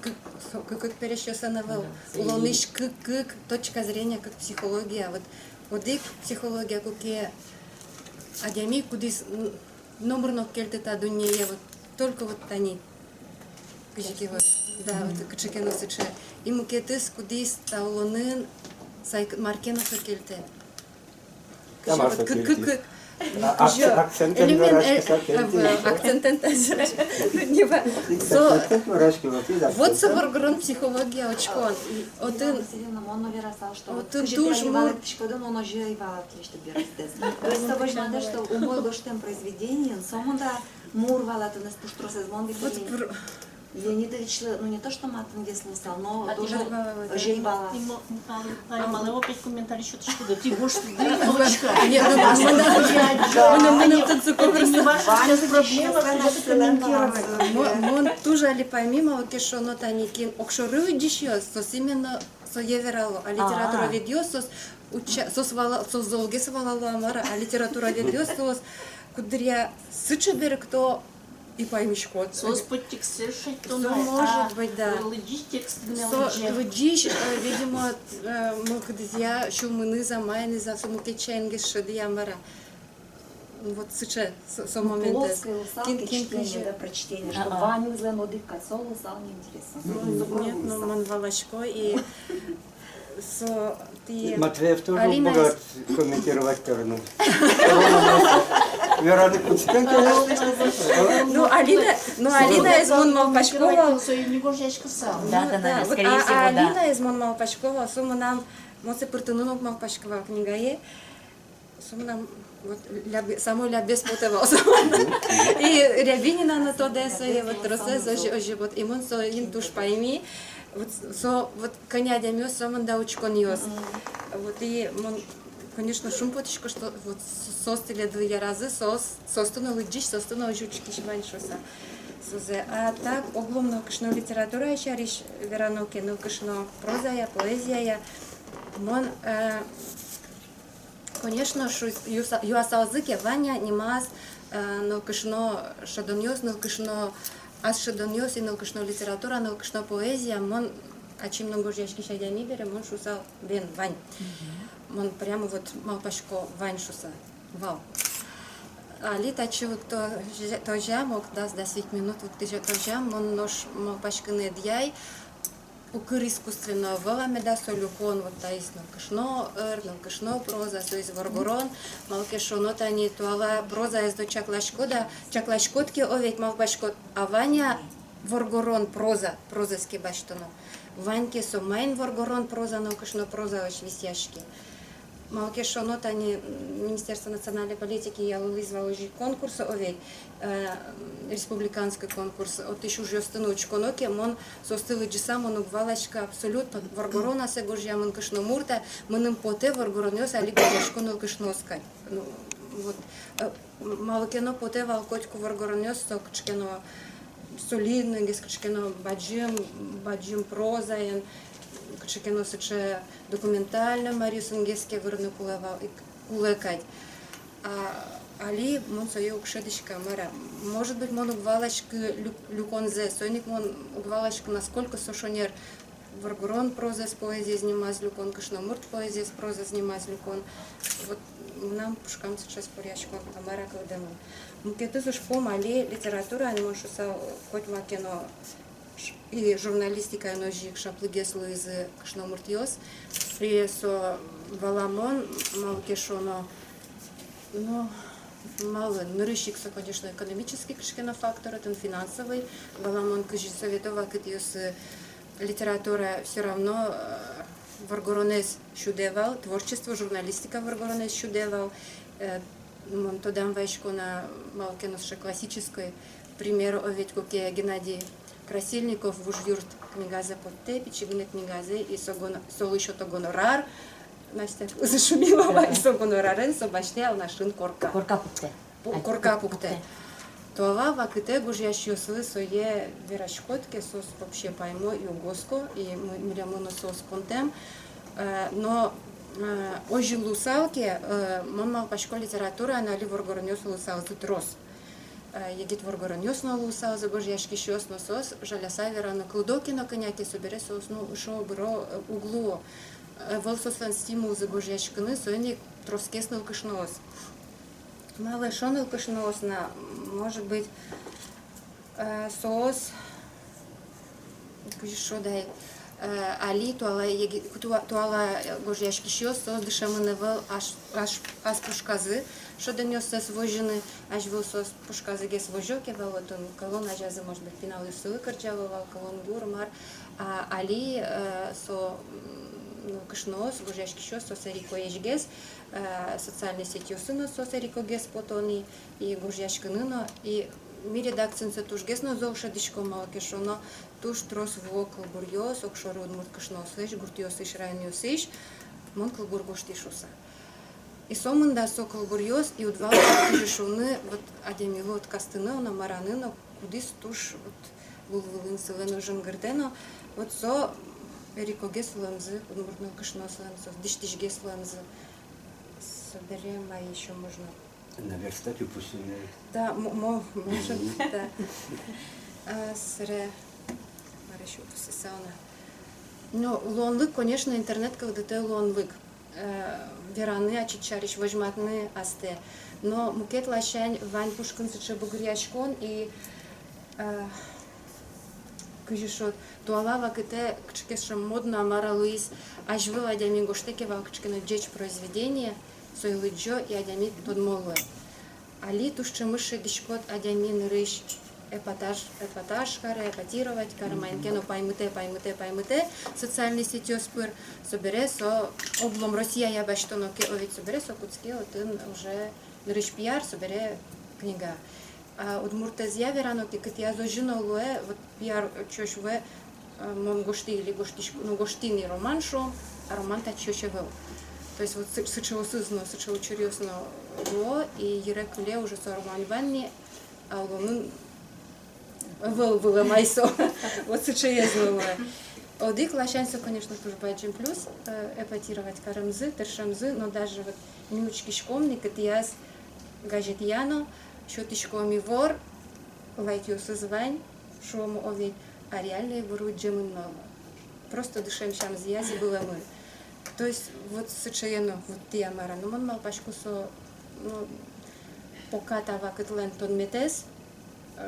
как перещесановал. Улониш, как точка зрения, как психология. Вот их психология, какие адями, кудис номерно кельтета дуния, вот только вот Тани. Кжики вот, да, вот кчекено сыче. И мукетис кудис таулонын сайк маркена кельте. Да, Марка кельте. Акцентен Вот соборгрон психология очкон. Отын Отын душ мур. что у моего штем произведения, сомонда мурвала, то нас пуштрос из монды. Леонидович, ну не то, что матом вес лысал, но тоже жейбала. Мало опять комментарий, что ты что, ты будешь точка. Нет, Мон тоже али помимо окешоно таникин окшоры дишьёс, сос именно со еверало, а литература ведёс сос золгес валало амара, а литература ведёс сос кудря сычебер кто и поймешь код. Сос подтекст совершить, то может быть, да. Лыдиш текст Лыдиш, видимо, мы когда шумыны замайны за сумуки ченгес шедиямара. Вот сейчас, со момента. Плоское, усалки, чтение, да, прочтение, что Ваню злено дыка, соло, сал, неинтересно. Нет, ну, ман Волочко и со ты... Матвеев тоже Алина богат комментировать терну. Вераны Куцкенко. Ну, Алина из Монмалпачкова. Да, скорее всего, да. Алина из Монмалпачкова, сума нам, моце пыртынунок Малпачкова книга е, сума нам вот самой лябес потевался. И Рябинина на то деса, и вот Росес оживот, и мон со ин туш пойми, вот коня дямёс, самон да учкон ёс. Вот и мон, конечно, шум потишко, что вот состили две разы, состану лыджиш, состану жучки шваншоса. А так, огломно кышно литература еще речь верануки, ну кышно проза, поэзия, мон, конечно, что юасалзыке Ваня немаз, но кышно шадоньос, но кышно ас шадоньос, и но кышно литература, но кышно поэзия, мон, а чем много жешки шадями берем, мон шусал вен Вань, мон прямо вот малпашко Вань шуса, вау. А лита чего то жам, ок даст 10 минут, вот ты же то жам, мон нож малпашкины дьяй, укыр искусственно валаме да солюхон, вот та есть кышно кышно проза, то есть варгорон, малке шонота не туала проза из до чаклашкотки овек малпашкот, а Ваня варгорон прозаски баштоно. Ваньке со майн варгорон проза, но кышно проза оч висяшки. Малкешоно тани Министерство национальной политики я вызвала конкурс овей республиканский конкурс от еще жестяной коноки мон состыли джисам он угвалачка абсолютно варгорона се гожья мон кышно мурта мыным поте варгоронёс али гожьяшко нол кышноскай. Ну вот малкено поте валкотку варгоронёс то кчкено солидно гескчкено баджим проза кчкено сече документально Марисун геске вырны кулекать. Али мон свою кшедочка мэра. Может быть, мон угвалочка люконзе, сойник мон угвалочка насколько сошонер варгурон проза с поэзией занимаюсь люкон, кашномурт поэзия с проза занимаюсь люкон. Вот нам пушкам сейчас порячку мэра кладему. Мукеты зашпом али литература, они мон шуса хоть макено и журналистика ножик шаплыгеслу из кашномуртиос. При со валамон малкешоно, но мало нырыщик, конечно, экономический фактор, это финансовый. Валамон кыжи советова, кытиос литература все равно варгоронес щудевал, творчество, журналистика варгоронес щудевал. Мон то дам вайшко на малкеносше классической примеру овет коке Геннадий Красильников вужюрт книгазе под тепичи, гне книгазе и сол еще то гонорар. Настя зашумела, и со гонорарен собачнял нашин корка. Корка пукте. Това ваките гужящие своє вирашкотки сос вообще поймо и угоско и мирямоно сос контем. Но ожи лусалки мама пашко литература али воргорнёс лусалзы трос. Егит воргорнёс на лусалзы гужяшки щос но сос жаляса верано клудоки на коняки собере сос ну шо бро углу. Волсослан стимул за гужяшкины сойник троскеснул кышноос. Малый шонул кышноос на может быть соос кушо дай али туала гужяшки щос соос дышамынывал аж пушказы что донёс со свожены аж выл сос пушказы гес вожоки вот он колон ажазы может быть пинал и сылы корчавывал колон гурмар али со кышноос гужяшки щос сосарико ежгес социальной сетью сына сосарико гес потони и гужяшкыныно и ми редакциян се тужгес но золша дишко малкешоно туш трос вокл бурьос окшору удмурт кышноосыш гуртиосыш райониосыш монкл бургоштишуса и сомында сокол бурьос и удвал кыжешуны вот адемило от кастыны на мараныно кудис туш вот вулвылын сылен ужын гырдено вот со Эрикогес ланзы, удмуртно кышно ланзы, диштишгес ланзы. Соберем, а еще можно. Наверстать упущенные. Да, может, да. Сре, хорошо, посесана. Но лонлык, конечно, интернет, когда ты лонлык. Вераны, ачичариш, возьматны, асте. Но мукет лащань, вань пушкин, сыче бугряшкон и кыжишот туалава кыте кчкешем модно амара Луис аж вы адями гоштеке валкчкино джеч произведение сойлыджо и адями тодмолуэ. Али тушче мыши дишкот адями нырыш эпатаж харе эпатировать кармайнкено паймыте социальный сетью спыр собере со облом Россия я баштоно ке овид собере со куцке отын уже нырыш пиар собере книга. Удмуртезия вераноки, кът я зожино луе, вот пиар чошве мон гошти или гоштишко, ну гоштини роман шо, а роман та чошевел. То есть вот сычево сызно, сычево чурьосно луо, и ерекуле уже со роман ванни, а лунын было майсо, вот сычеезно луе. Одик лащанься, конечно, тоже байджим плюс, эпатировать карамзы, тершамзы, но даже вот мючки шкомни, кът яз гажет яно, щотишкоми вор, лайтью созвань, шому овей, а реальные вору джемынного. Просто дышем щам зиязи было мы. То есть вот сочаяно, вот тиамара, но мон мал пашку со, ну, пока тава кытлен тон метес,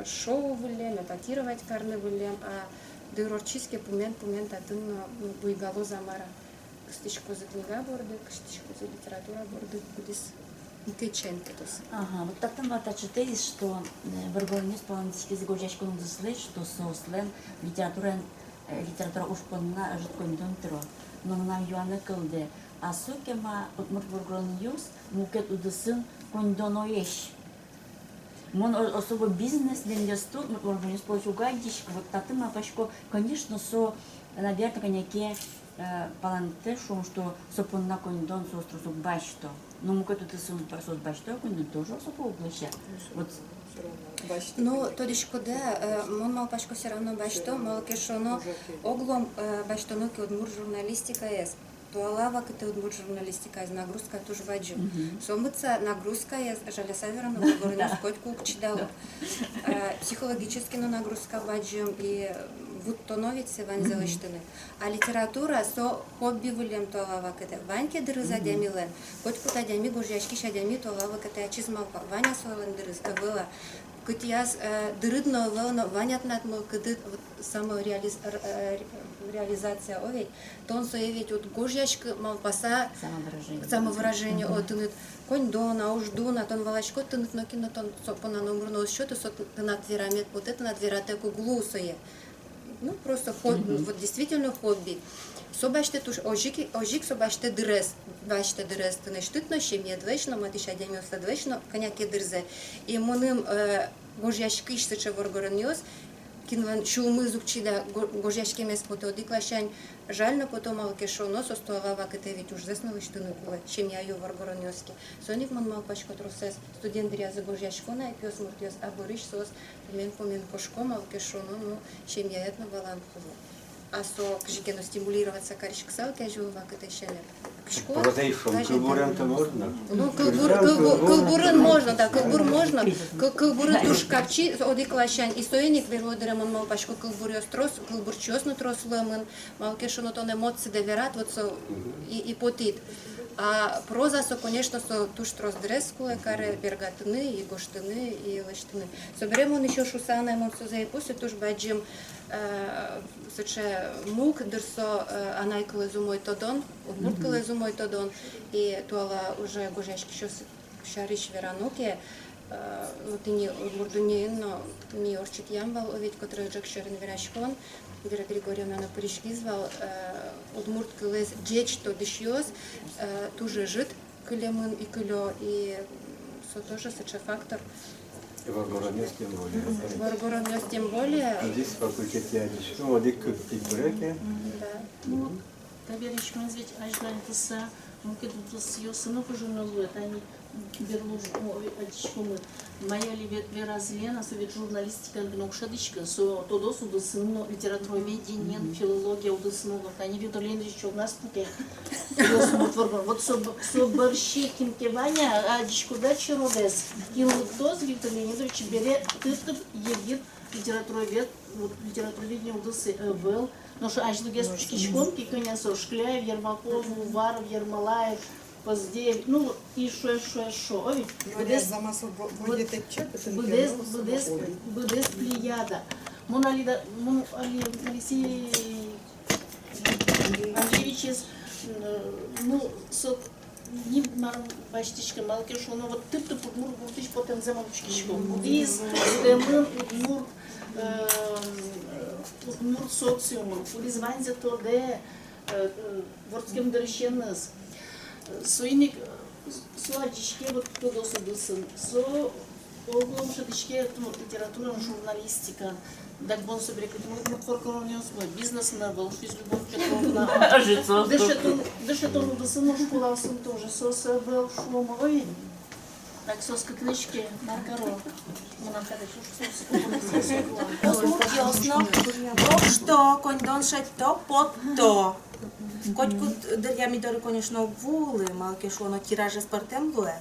шоу вылем, эпатировать карны вылем, а дырорчиске пумен татын буйгало замара. Кстишко за книга борды, кстишко за литература борды, кудис. Ага, вот так там читаешь, что в Аргоне сполнительски загружаешь конкурсы, что сослен литература уж понна жидком дом тро, но нам юана калде А сукема от мургоргонюс мукет удысын кондоноеш. Мон особо бизнес дендесту мургоргонюс получугадиш вот татыма пашко, конечно, со наверное, коняке паланте шум, что сопонна кондон сострусу башто. Но мукет удысын сос башто кондон тоже особо углоща. Вот Ну, то лишь куда, мон мал пашко все равно башто, мал кешоно, оглом баштоно ки удмур журналистика есть. Туалава ките удмур журналистика есть, нагрузка тоже ваджим. Сомыца нагрузка есть, жаля саверно, говорю, сколько читала. Психологически, но нагрузка ваджим и вот тоновицы ванзелыштыны. А литература со хобби вылем туалава ките. Ваньке дырыза дямилен, хоть куда дями гужьячки шадями туалава ките ачизмалка. Ваня сойлен дырыз, была. Кытияз дырыдно вэлно ванятнат мол кыдыт самореализация овей. Тон соевить от гожьячка мал паса самовыражение от тынет конь дона уждуна тон волочко тынет но кино тон сопона номерного счета со тынат верамет вот это над вератеку глусое. Ну просто хобби, вот действительно хобби. Собачте туш ожик собачте дырес, бачте дырес тыны штытно щемье двечно, матиша дямёста двечно, коняки дырзе. И моным гожьяшки ищсыче воргорынёс, кинван шулмы зукчида гожьяшки мес потодиклашань, жально потом алкешоно состояла кытевить уж зесновый штыны куле, щемья ю воргорынёски. Соник мон мал пачко трусес, студент дрязы гожьяшкона, и пёс муртёс, а борыш сос, мен помен кошком алкешоно, ну щемья этно балан куле. А со кжикено стимулироваться каришк салки ажува кытай шеле. Прозаишом, кылбурен-то можно? Ну, кылбурын можно, да, кылбур можно. Кылбурын туш капчи, одиклашань, и стояник веродеремон мал пашко кылбурёс трос, кылбурчёсно трос лэмэн, малкешоно тон эмоции доверат, вот со и потит. А проза со, конечно, со туш трос дрескуле, каре бергатыны, и гоштыны, и лештыны. Соберем он еще шусана эмоцию за и после туш баджим соче мук дырсо анайкале зумой тодон, удмурткале зумой тодон, и туала уже гожешки шариш верануке, вот и не удмурдуне, но не орчит ямбал, ведь который джек шерен верашкон, Вера Григорьевна на перешкизвал, удмурткале джеч то дышьёс, туже жит кылемын и кылё, и со тоже соче фактор. Воргороднёс тем более. Воргороднёс тем более. Здесь факультет ядичко, вот и кык-пик-бреки. Да. Ну, таверич мы ведь ажлантыса, мы кедутус ее сынок уже налует, они берлуж, адичко мы. Моя ли Вера Зелена, совет журналистика, гнокшадичка, со тодос удосыно, литературоведение, филология удосыно, они Виктор Леонидович у нас пуке. Вот со борщи кимкевания, адичко дачи родес. Килутос Виктор Леонидович берет тытып егит литературовед, вот литературоведение удосы был. Но что аж другие спичкичком, киканясо, Шкляев, Ермаков, Уваров, Ермолаев, Поздеев, ну и шо. Ой, будес плеяда. Мон Алексей Андреевич, ну, со не баштичка малкеш, но вот ты будешь потом за малчичком. Будис, мур социум, будис ванзе тоде, ворским дырщеныз. Суйник суадичке вот кто досудусын, со оглом шадичке литература, журналистика, так бон соберек, мы форкоронёс бизнес на был, жизнь любовь Петровна. Дышетон удусын школа сын тоже соса был шумовой. Так соска книжки Маркаро. Ясно. Что кондон шать то под то. Котку дырьями доры, конечно, вулы, малки шоно тираже спартем гуэ.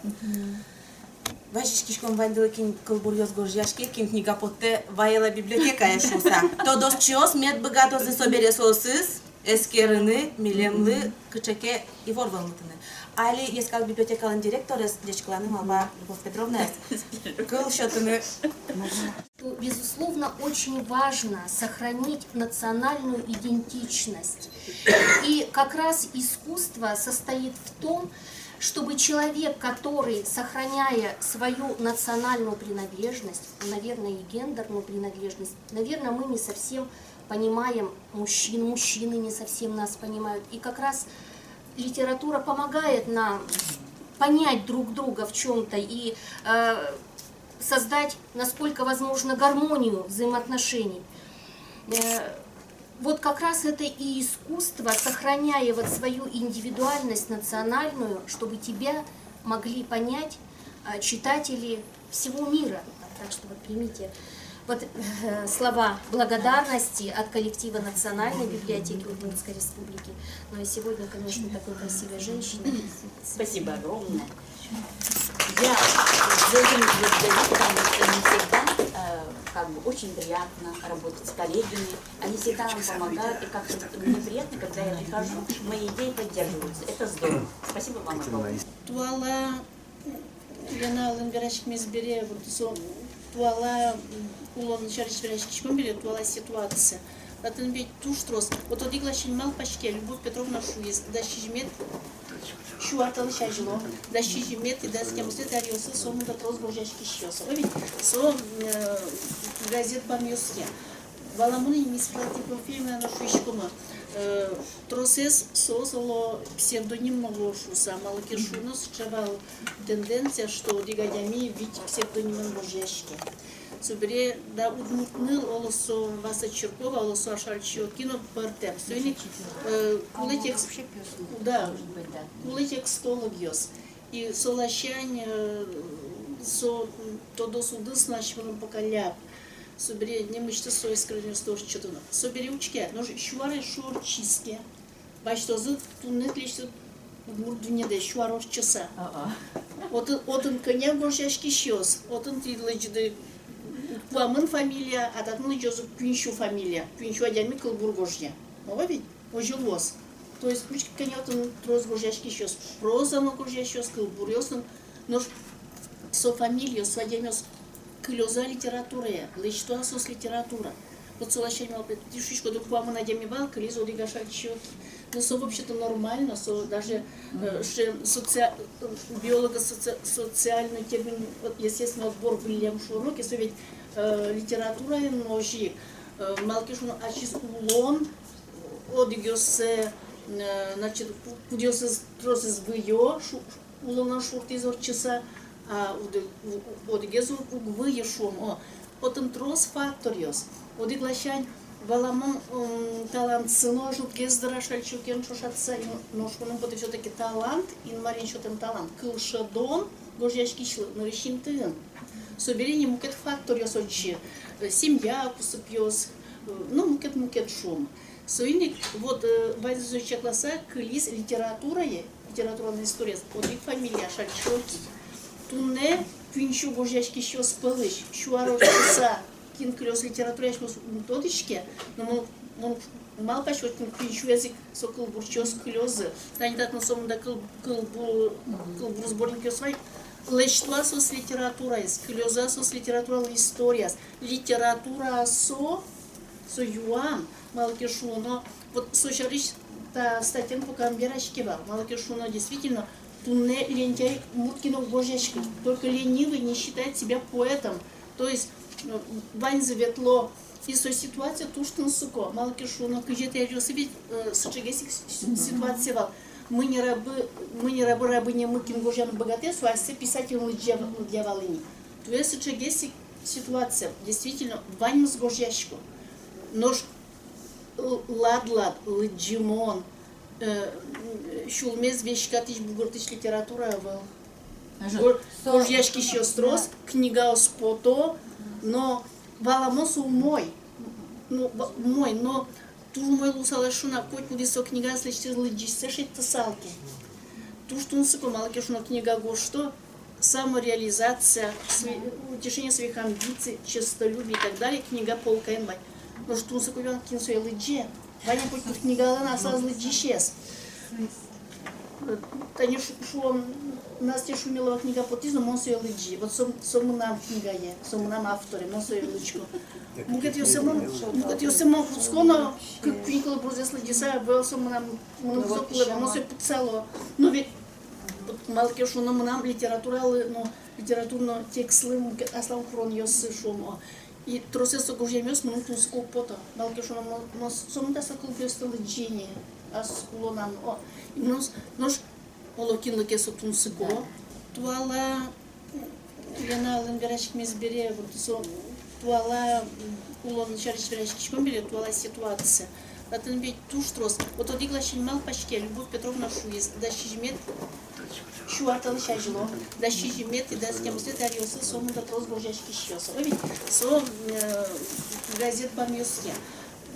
Вашишкишком вандила кин кылбурьёс горжяшки, кин книга потте ваяла библиотека яшуса. То досчиос мед богато за собере сосыс, эскерыны, милемлы, кычаке и ворвалмытыны. Али, я сказал, библиотекалын директор, дечкланы малба Любовь Петровна, кыл счётыны. Безусловно, очень важно сохранить национальную идентичность. И как раз искусство состоит в том, чтобы человек, который, сохраняя свою национальную принадлежность, наверное, и гендерную принадлежность, наверное, мы не совсем понимаем мужчин, мужчины не совсем нас понимают. И как раз литература помогает нам понять друг друга в чем-то и создать, насколько возможно, гармонию взаимоотношений. Вот как раз это и искусство, сохраняя вот свою индивидуальность национальную, чтобы тебя могли понять читатели всего мира. Так что вот примите вот слова благодарности от коллектива Национальной библиотеки Удмуртской Республики. Ну и сегодня, конечно, такой красивой женщине. Спасибо огромное. Я за этим благодарю, потому что не всегда как бы очень приятно работать с коллегами. Они всегда нам помогают, и как-то мне приятно, когда я прихожу, мои идеи поддерживаются. Это здорово. Спасибо вам огромное. Туала Лена Ленгарашек Мезбере, туала улон шариш верашкишком бере, туала ситуация. Латын бей туштрос. Вот одиглашин мал пашке, Любовь Петровна Шуис, да шижмет, шуарталы шажило, да шижмет, и да с кем свет ариосы, сому да трос божашки щёса. Вы ведь со газет бамьёске. Валамуни мисфлати профильна на шуишкома. Тросес создало псевдоним Новошуса, Малакишунос чевал тенденция, что дигадями вить псевдонимом Божешки. Собере да удмуртныл олосо Васа Черкова, олосо Ашальчио кино партер. Сойник кулетекстологиос. И солощань со тодо суды с нашим поколяп. Собере немышто сой скрынер сто что-то. Собере учке, но шуары шур чистки. Бачтозы туннет лишь удмуртвине да шуарор часа. Отын коня Божешки щёс, отын тидлыжды Пуамын фамилия, а татны Джозеф Пюншу фамилия. Пюншу адями Кылбургожья. Ова ведь? Ожилос. То есть, мучки конятын троз Божешки щёс. Прозано Божья щёс, Кылбурёсын. Но со фамилию, со адямёс Кылёза литература, лечтуасос литература. Вот солощай мал петишишко до Пуамын адями бал, Кылизо дигашаль чёки. Но со вообще-то нормально, со даже биолога социальный термин, естественно, отбор Вильям Шуроки, со ведь литература и ножи. Малкишун ачис улон, одигёсе, значит, пудёсе тросес выё, улона шуртизор часа, а одигёсе угвые шум. Потом трос факториос, одиглащань Валамон талант сыно жут гездера шальчукен шошатса, но шконом вот все-таки талант, инмарин что там талант. Кылшадон, гожьяшки шлы, но решим тын. Соберение мукет фактор ясочи, семья кусупьёс, ну мукет шум. Соиник вот базисующая класса кылис литературная история, вот их фамилия шальчуки. Туне пинчу гожьяшки щёс пылыш, шуаровчаса. Кин клёс литература яшмос методичке, но он мал пошёт пинчу язык сокол бурчёс клёзы. Танидат на сом да кылбур сборник ёсвай. Лештуа сос литература из, клёза сос литература история, литература со юан малкешуно. Вот сочариш та статья по камберашкева малкешуно действительно тунне лентяй муткино божечки. Только ленивый не считает себя поэтом. То есть Вань заветло и со ситуация туштын суко малкишуно кыжет я себе сычегесик ситуация вал. Мы не рабыня мы кингожан богатые, суасе писатель дьяволыни. То есть сычегесик ситуация действительно Вань с гожьяшку. Нож лад лыджимон шулмез вещкатыч бугуртыч литература вал. Гожьяшки щострос, книга оспото. Но валамосу мой, но туж мой лусалашуна коть буде со книга слышите лыджисешет тасалки. Туж тунсыко малакешуна книга го что самореализация, утешение своих амбиций, честолюбие и так далее. Книга полка энбай. Но что тунсыко вян кинсуя лыдже, Ваня хоть книга лана саз лыджишес. Тани шуом Настя Шумилова книга потизно монсуя лыджи. Вот сому нам книга е, сому нам авторе монсуя лычко. Мукет yo самом сконо как книга брозес лыджиса, был сому нам монсуя монсуя пуцало. Но ведь малке шуно нам литература, но литературно текстлы мукет аслам хрон ёсы шумо. И тросесо гожемёс монтун скопота. Малке шуно сому да сакыл бёстелыджение. Аскулонам. Нож олокинлыке сотун сыко. Туала Яна лынгарашк мезбере вот туала улон шариш верашкишком бере туала ситуация. Атын бит туштрос. Вот одиглашин мал пашке Любовь Петровна Шуис, да шижмет шуатал шажило, да шижмет и да с кем свет ариосы сому да трос божашки щёса. Ой, со газет памёске.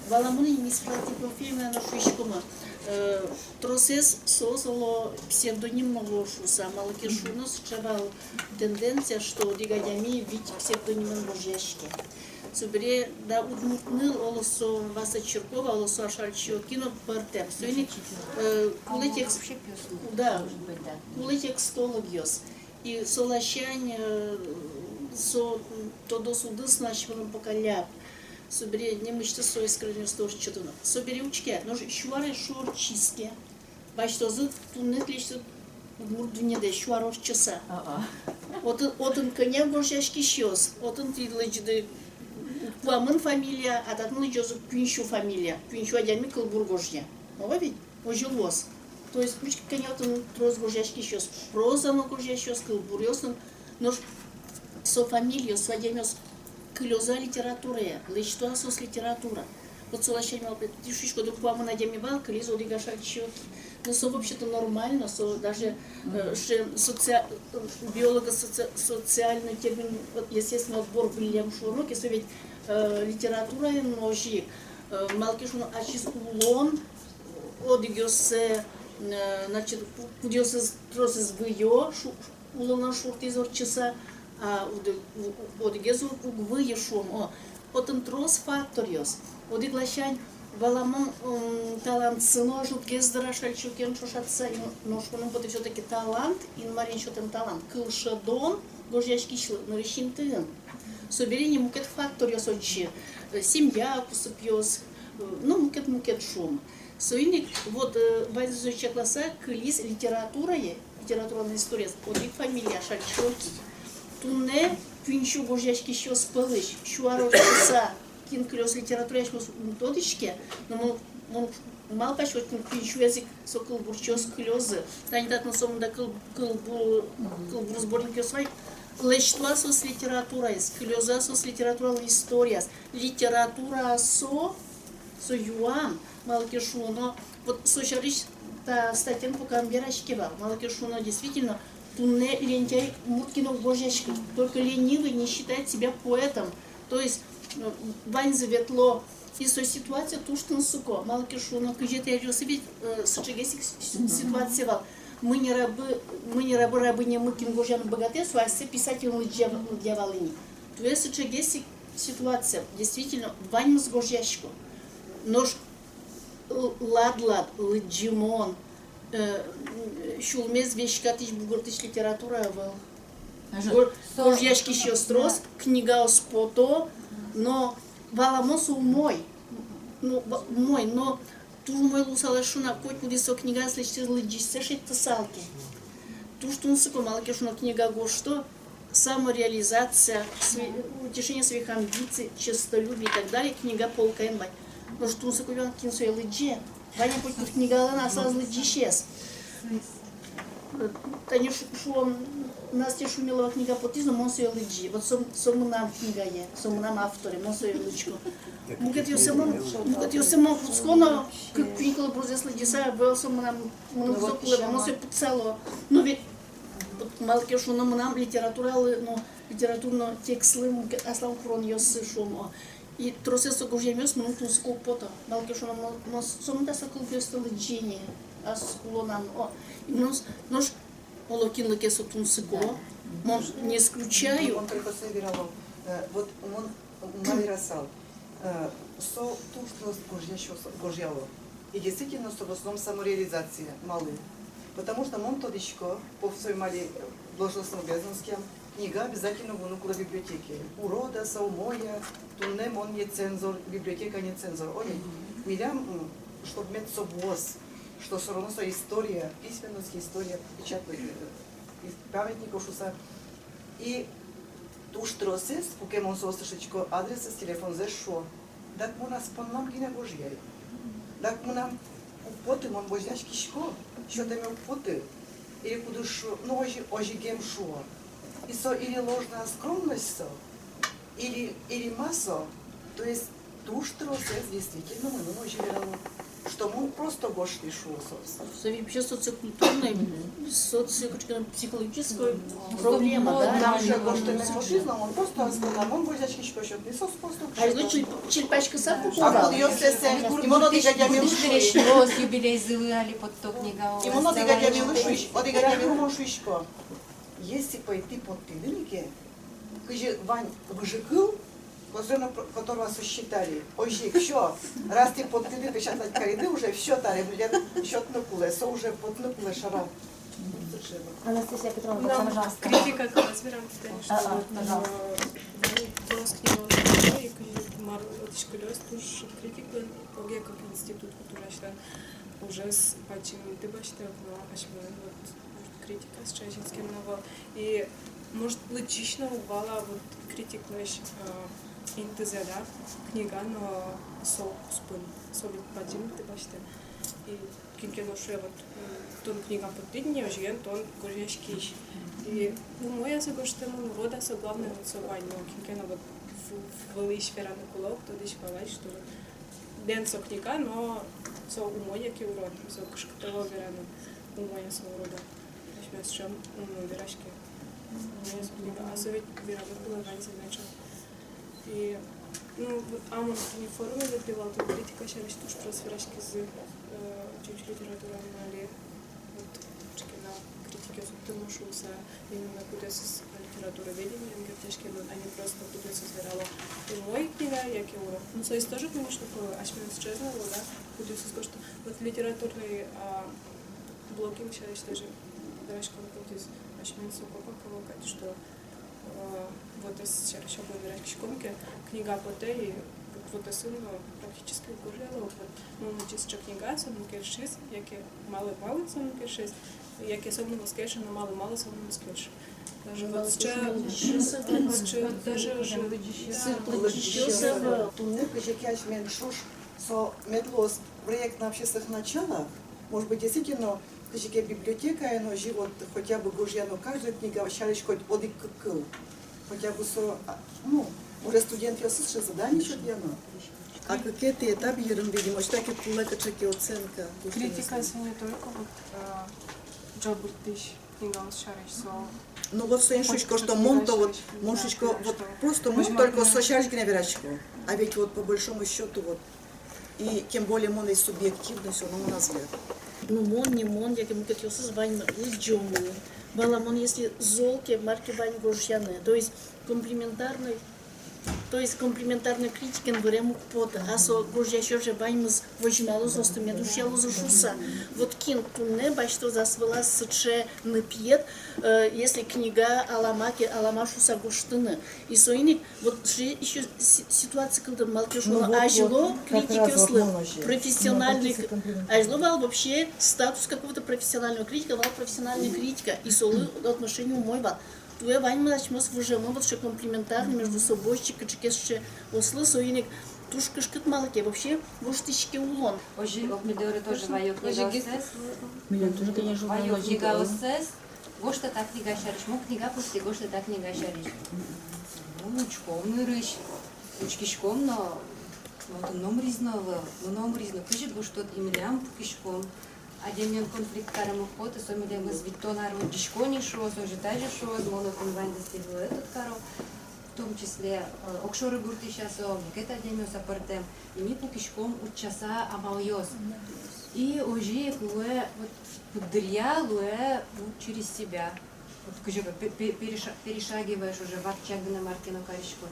Валамуни мисплати профильна на шуишкома. Тросес создало псевдоним Новошуса, Малкишунос чевал тенденция, что дигадями ведь псевдонимом Божьяшки. Собере да удмутныл олосо Васа Черкова, олосо Ашальчио кино партер. Сегодня кулетекстологиос. И солощань со тодо суды с нашим поколяп. Собери немышты со искренне сторож чудно. Собери учке, но шуары шур чистке. Баштозы туннет лишь мурдуне да шуарор часа. Отын коня Божьяшки щёс, отын тидлыжды Пуамын фамилия, а татны жозы Пюншу фамилия. Пюншу адями Кылбургожья. Ова ведь? Ожилос. То есть пучки коня отын троз Божьяшки щёс. Прозано Божья щёс, Кылбурёсын, но со фамилию, со адямёс Кылёза литература, лечтуа сос литература. Вот солощай мал петишечко до Пуамын адями бал, Кылизо дигашальчиоки. Ну, со вообще-то нормально, со даже биолого-социальный термин, естественно, отбор Вильям Шурук, если ведь литература и ножи, малкишун ачис улон, одигёсе, значит, пудёсе тросес вьё, улона шуртизор часа, а одигёсу угвые шум, отын трос факториос, одиглашань, Валамон талант сыно жут гездра шальчукен шушатса, но шконом вот все-таки талант, ин марин шотен талант. Кылшадон, гожьяшки шлы, но решим тын. Соберение мукет фактор ясочи, семья кусыпьёс, ну мукет шум. Соиник вот вайзуча класса кылис литературная история, одик фамилия шальчуки. Туне пинчу гожьяшки щё спылыш, шуарочса. Кин клёс литература яшмос методичке, но он мал пошёт пинчу язык сокол бурчос клёзы. Танидат на сом да кылбур сборник ёсвай. Лештуа сос литература из клёза сос литература история. Литература со юан малкишуно. Вот сошариш та статья по камберашке был. Малкишуно действительно тунне лентяй муткино божьяшки. Только ленивый не считает себя поэтом. То есть Вань заветло, и со ситуация туштын суко, малкишуно, кыжете я себе сочегесик ситуация вал. Мы не рабыня, мы кингожан богатые, а все писатели дьяволыни. То есть сочегесик ситуация, действительно, Вань с гожьяшку. Нож лад, лыджимон, шулмез вещкатыш бугуртыш литература вал. Гожьяшки еще строс, книга спото, но валамосу мой, но туж мой лусалашуна, коть пудисо книга слышит лыджиссе шетта салки. Туж тунсыко малкишуна книга гошто, самореализация, утешение своих амбиций, честолюбие и так далее, книга полка энбай. Но что тунсыко вян кинсо я лыдже, Ваня хоть книга лана, а саз лыджищес. Таня шуом Настя Шумилова книга потизно монсо лыджи. Вот сому нам книга е, сому нам авторе монсо лыджко. Мукет ё само сконо как книга брозес лыджиса, был сому нам монсо пцало. Но ведь малке шуно нам литература, но литературно текстлы мукет аслам крон ёс шумо. И тросесо гожемёс минуту скопота. Малке шуно сому да сакол бёсто лыджение. Ас улонам нож Олокин лакесо тунсыко, не исключаю. Он только собирал, вот он навирасал, со тушность гожьяло. И действительно, что в основном самореализация малые. Потому что он тодичко, по своей малой должностным обязанностям, книга обязательно в около библиотеки. Урода, саумоя, туннем он не цензор, библиотека не цензор. Ой, милям, чтобы иметь собос. Что все равно своя история, письменность, история, печатных памятников, шуса. И туш тросес, покемон состашечко, адрес с телефон за шо. Так мы нас понам гине Божья. Так мы нам потом он божьяшки шко. що ти мав пути, или кудиш, ну, ожі гемшуа. И со или ложная скромность со, или массо, то есть ту, что действительно мы можем верить, что мы просто гошли шусос. Это вообще социокультурная, социопсихологическая проблема, да? Нам же гошли не фашизм, он просто сказал, он гозячки счет, не сос просто. А значит, черпачка сам А вот купувала? ее все и моно дигадями уши. Роз юбилей зывали под то книга. И моно дигадями уши, от дигадями ушишко. Если пойти под тыльники, каже Вань выжигал, которого сосчитали, ожик, все, раз ты под тылы печатать кориды, уже все таре, блядь, счет на кулесо, уже под на куле шарам. Анастасия Петровна, пожалуйста. Критика к разбирам, конечно. Просто и Мар Школёс туж критика поге как институт культурашта уже с пачим ты бачите ашмы вот критика с чайшинским ново и может логично увала вот критик наш интезада книга но со спун соби пачим ты бачите и кинкено ше вот тон книга подтидни ожен тон горешки и моя соглашена вода со главное вот собой но кинкено вот велиш верану кулок, туди ж валай, що ден со книга, но со умой, як і урод, со кшктово верану умой со урода. Аж з чим вирашки. Умой со книга, а совет верану була ванці начал. І, ну, вот амон не форму відбивав, то критика ще раз туж про вирашки з чуть література мали, вот, чекіна критики субтилно шуса, именно куди з литература ведения, они просто будут собирала и мой книга, як и урок. Ну, то есть тоже, конечно, аж мне исчезло, да, буду сказать, что вот литературный блогинг, сейчас тоже, дальше как-то аж мне сокопа кого-то, что вот сейчас еще будет выращивать комки, книга по и вот это практически укурила, вот, ну, чисто книга, сам кершис, як и мало сам кершис, як и особенно скеш, но мало сам скеш. Даже вот даже уже я шуш со медлос проект на общественных началах, может быть, действительно, скажите, библиотека, но живот хотя бы гужьяно, каждая книга шаришь хоть один кл, хотя бы со, ну, уже студент я слышал задание что делано. А какие ты этапы ерунды, может, так и пулека чеки оценка. критика не только вот Джобер Тыш, книга шаришь со. Ну вот Соиншучко, что Монто, вот Моншучко, вот просто Мон только socialки на верачку. А ведь вот по большому счету вот, и тем более Мон и субъективность, он у нас взгляд. Ну, Мон, не Мон, як ему хотелось звать, из Джому. Баламон, если золки, марки Вань Гошьяны, то есть комплементарный критикин врему под асо гожьящо же баньмыз возьмало зосту медушьяло зашуса. Вот кин тунне бачто засвела сыче напьет, если книга аламашуса гоштыны. И соиник, вот же еще ситуация, когда малкешула ажило критики услы, профессиональных, ажило вал вообще статус какого-то профессионального критика, вал профессиональная критика, и солы отношению мой вал. Твоя ваньма начнёс вужемо, вот что комплементарно между собой, чикачекесше ослы, соиник, тушка шкат малаке, вообще вуштички улон. Ожи, медори тоже вайок книга осес. Меня тоже, конечно, Вайок книга осес. Гошта так книга шариш. Му книга пусти, гошта так книга шариш. Ну, учком нырыш. Учкишком, но вот ном ризновал, Пишет гошта имлям пукишком. Один конфликт карам уход, и сами лего звито народ дишкони шоз, ожидали шоз, монокон вань достигла этот каро, в том числе окшоры гурты сейчас это один саппортем, и ми пукишком от часа амалйос. И уже луэ вот поддрия луэ через себя, вот перешагиваешь уже в арчагна маркину каришку.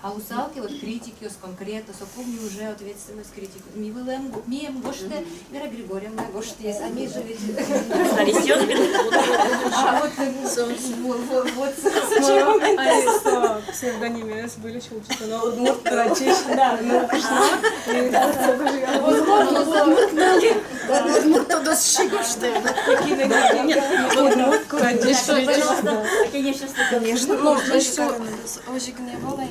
А усалки вот критики конкретно, сокомни уже ответственность критики. Мием гоште, Вера Григорьевна гоште есть, а ми же ведь... А вот псевдонимес были шутки, но удмурт прочиш, да, ну кышно. Удмурт то досшигоште. Удмурт прочиш. Конечно, ну, еще ожиг не было,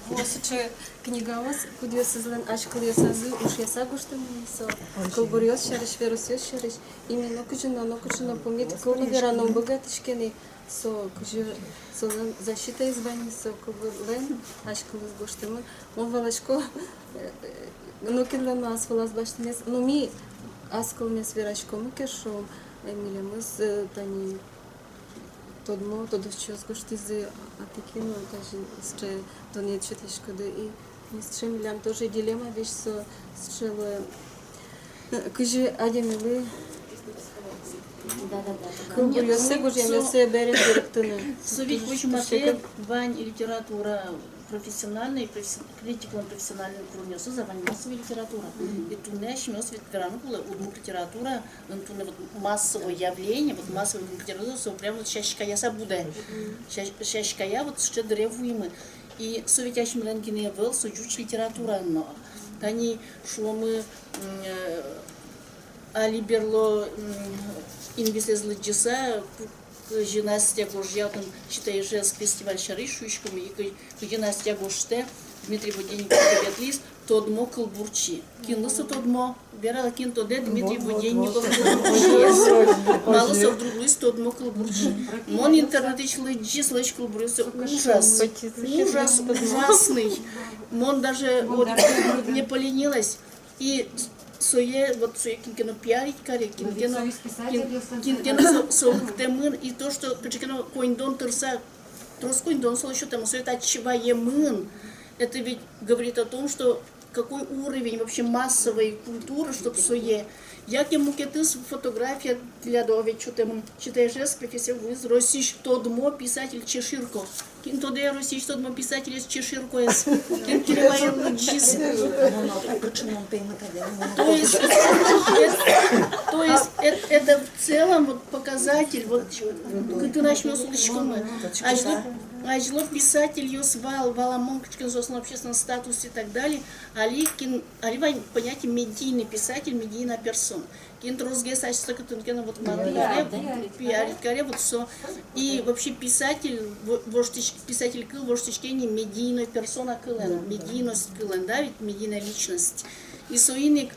восече книгавас, куда созлен ашкал я сазы, уж я сагу что мне со, колбурьёс шариш, верусьёс шариш, именно кучина помнит, колно вераном богатышкени, со, кучу, солен защита избани, со, колбурлен, ашкал из гоштемы, он валашко, ну кидлен нас валас баштемес, ну ми аскал мес верашком, кешо, Емиле, мы с тани тодмо, тодовчо згоштизи, а таки, ну, каже, ще то не чути шкоди. І ми з чим лям теж дилема, віж, со счили, каже, адімили, колбурьосе, гоже, ямосе бере директини. Совет Кучмате, вань литература профессиональная, критиком профессионального уровня, за вань массовая литература. И тут наш мёс ведь гранула, удмурт литература, он тут вот массовое явление, вот массовая литература, so прямо вот шашкая сабуде, шашкая вот что древуемы. И совет ящим ленгине вел, сojуч литература, но они что мы алиберло инвестизлыджиса Гимнастия гожья, там считаешь, фестиваль шаришуишками, и гимнастия гожте, Дмитрий Воденников Беатлис, тодмо колбурчи. Кинулся тодмо, берала кин тоде, Дмитрий Воденников колбурчи. Малосо вдруг лист тодмо колбурчи. Мон интернет лыджи, слышь колбурчи, ужас, ужасный. Мон даже вот не поленилась. И сое, вот сое кинкино пиарить каре, кинкино солктемын, и то, что кинкино коиндон тырса, трос коиндон сол еще там, сое это отчеваемын. Это ведь говорит о том, что какой уровень вообще массовой культуры, чтобы сое. Як ему кетыс фотография для дове, что там читаешь, профессор выз, росиш тодмо писатель Чеширко. Кин тоде росиш тодмо писатель из Чеширко из кинкино джиз. То есть это в целом вот показатель, вот ты начнешь слышком, ажло писатель Йосвал, Валамон, на общественном статусе и так далее, али понятие медийный писатель, медийная персона. Кин трозге сачество, который вот пиарит вот все. И вообще писатель кыл, вождичкение медийной персона кылен, медийность кылен, да, ведь медийная личность. И соиник,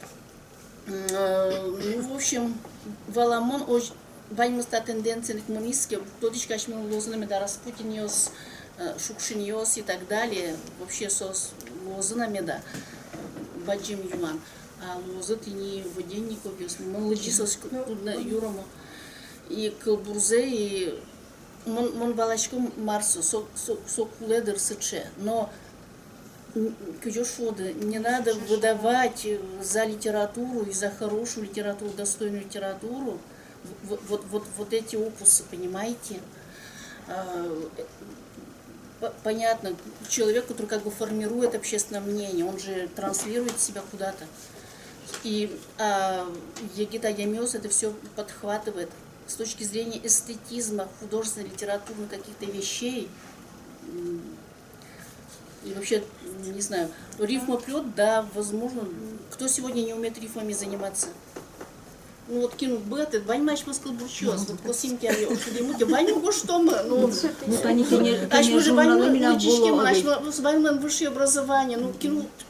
ну, в общем, Валамон, ваймыста тенденция к монистке, тодичка ашмил лозунами да Распутиниос, Шукшиниос и так далее, вообще сос лозунами да Баджим Юман, а лозы ты не Воденников, молодежь сос трудно Юрому и Колбурзе и мон балачком Марсу, сок ледер сыче, но не надо выдавать за литературу и за хорошую литературу, достойную литературу вот эти опусы, понимаете? Понятно, человек, который как бы формирует общественное мнение, он же транслирует себя куда-то. И Егита Ямёс это все подхватывает с точки зрения эстетизма, художественной, литературных каких-то вещей. И вообще, не знаю, рифмоплет, да, возможно. Кто сегодня не умеет рифмами заниматься? Ну вот кинут беты, понимаешь, мы сколбурчёс, вот косимки, они ушли, вань могу что мы, ну, аж мы же вань мы учишки, аж мы с вань мы высшее образование, ну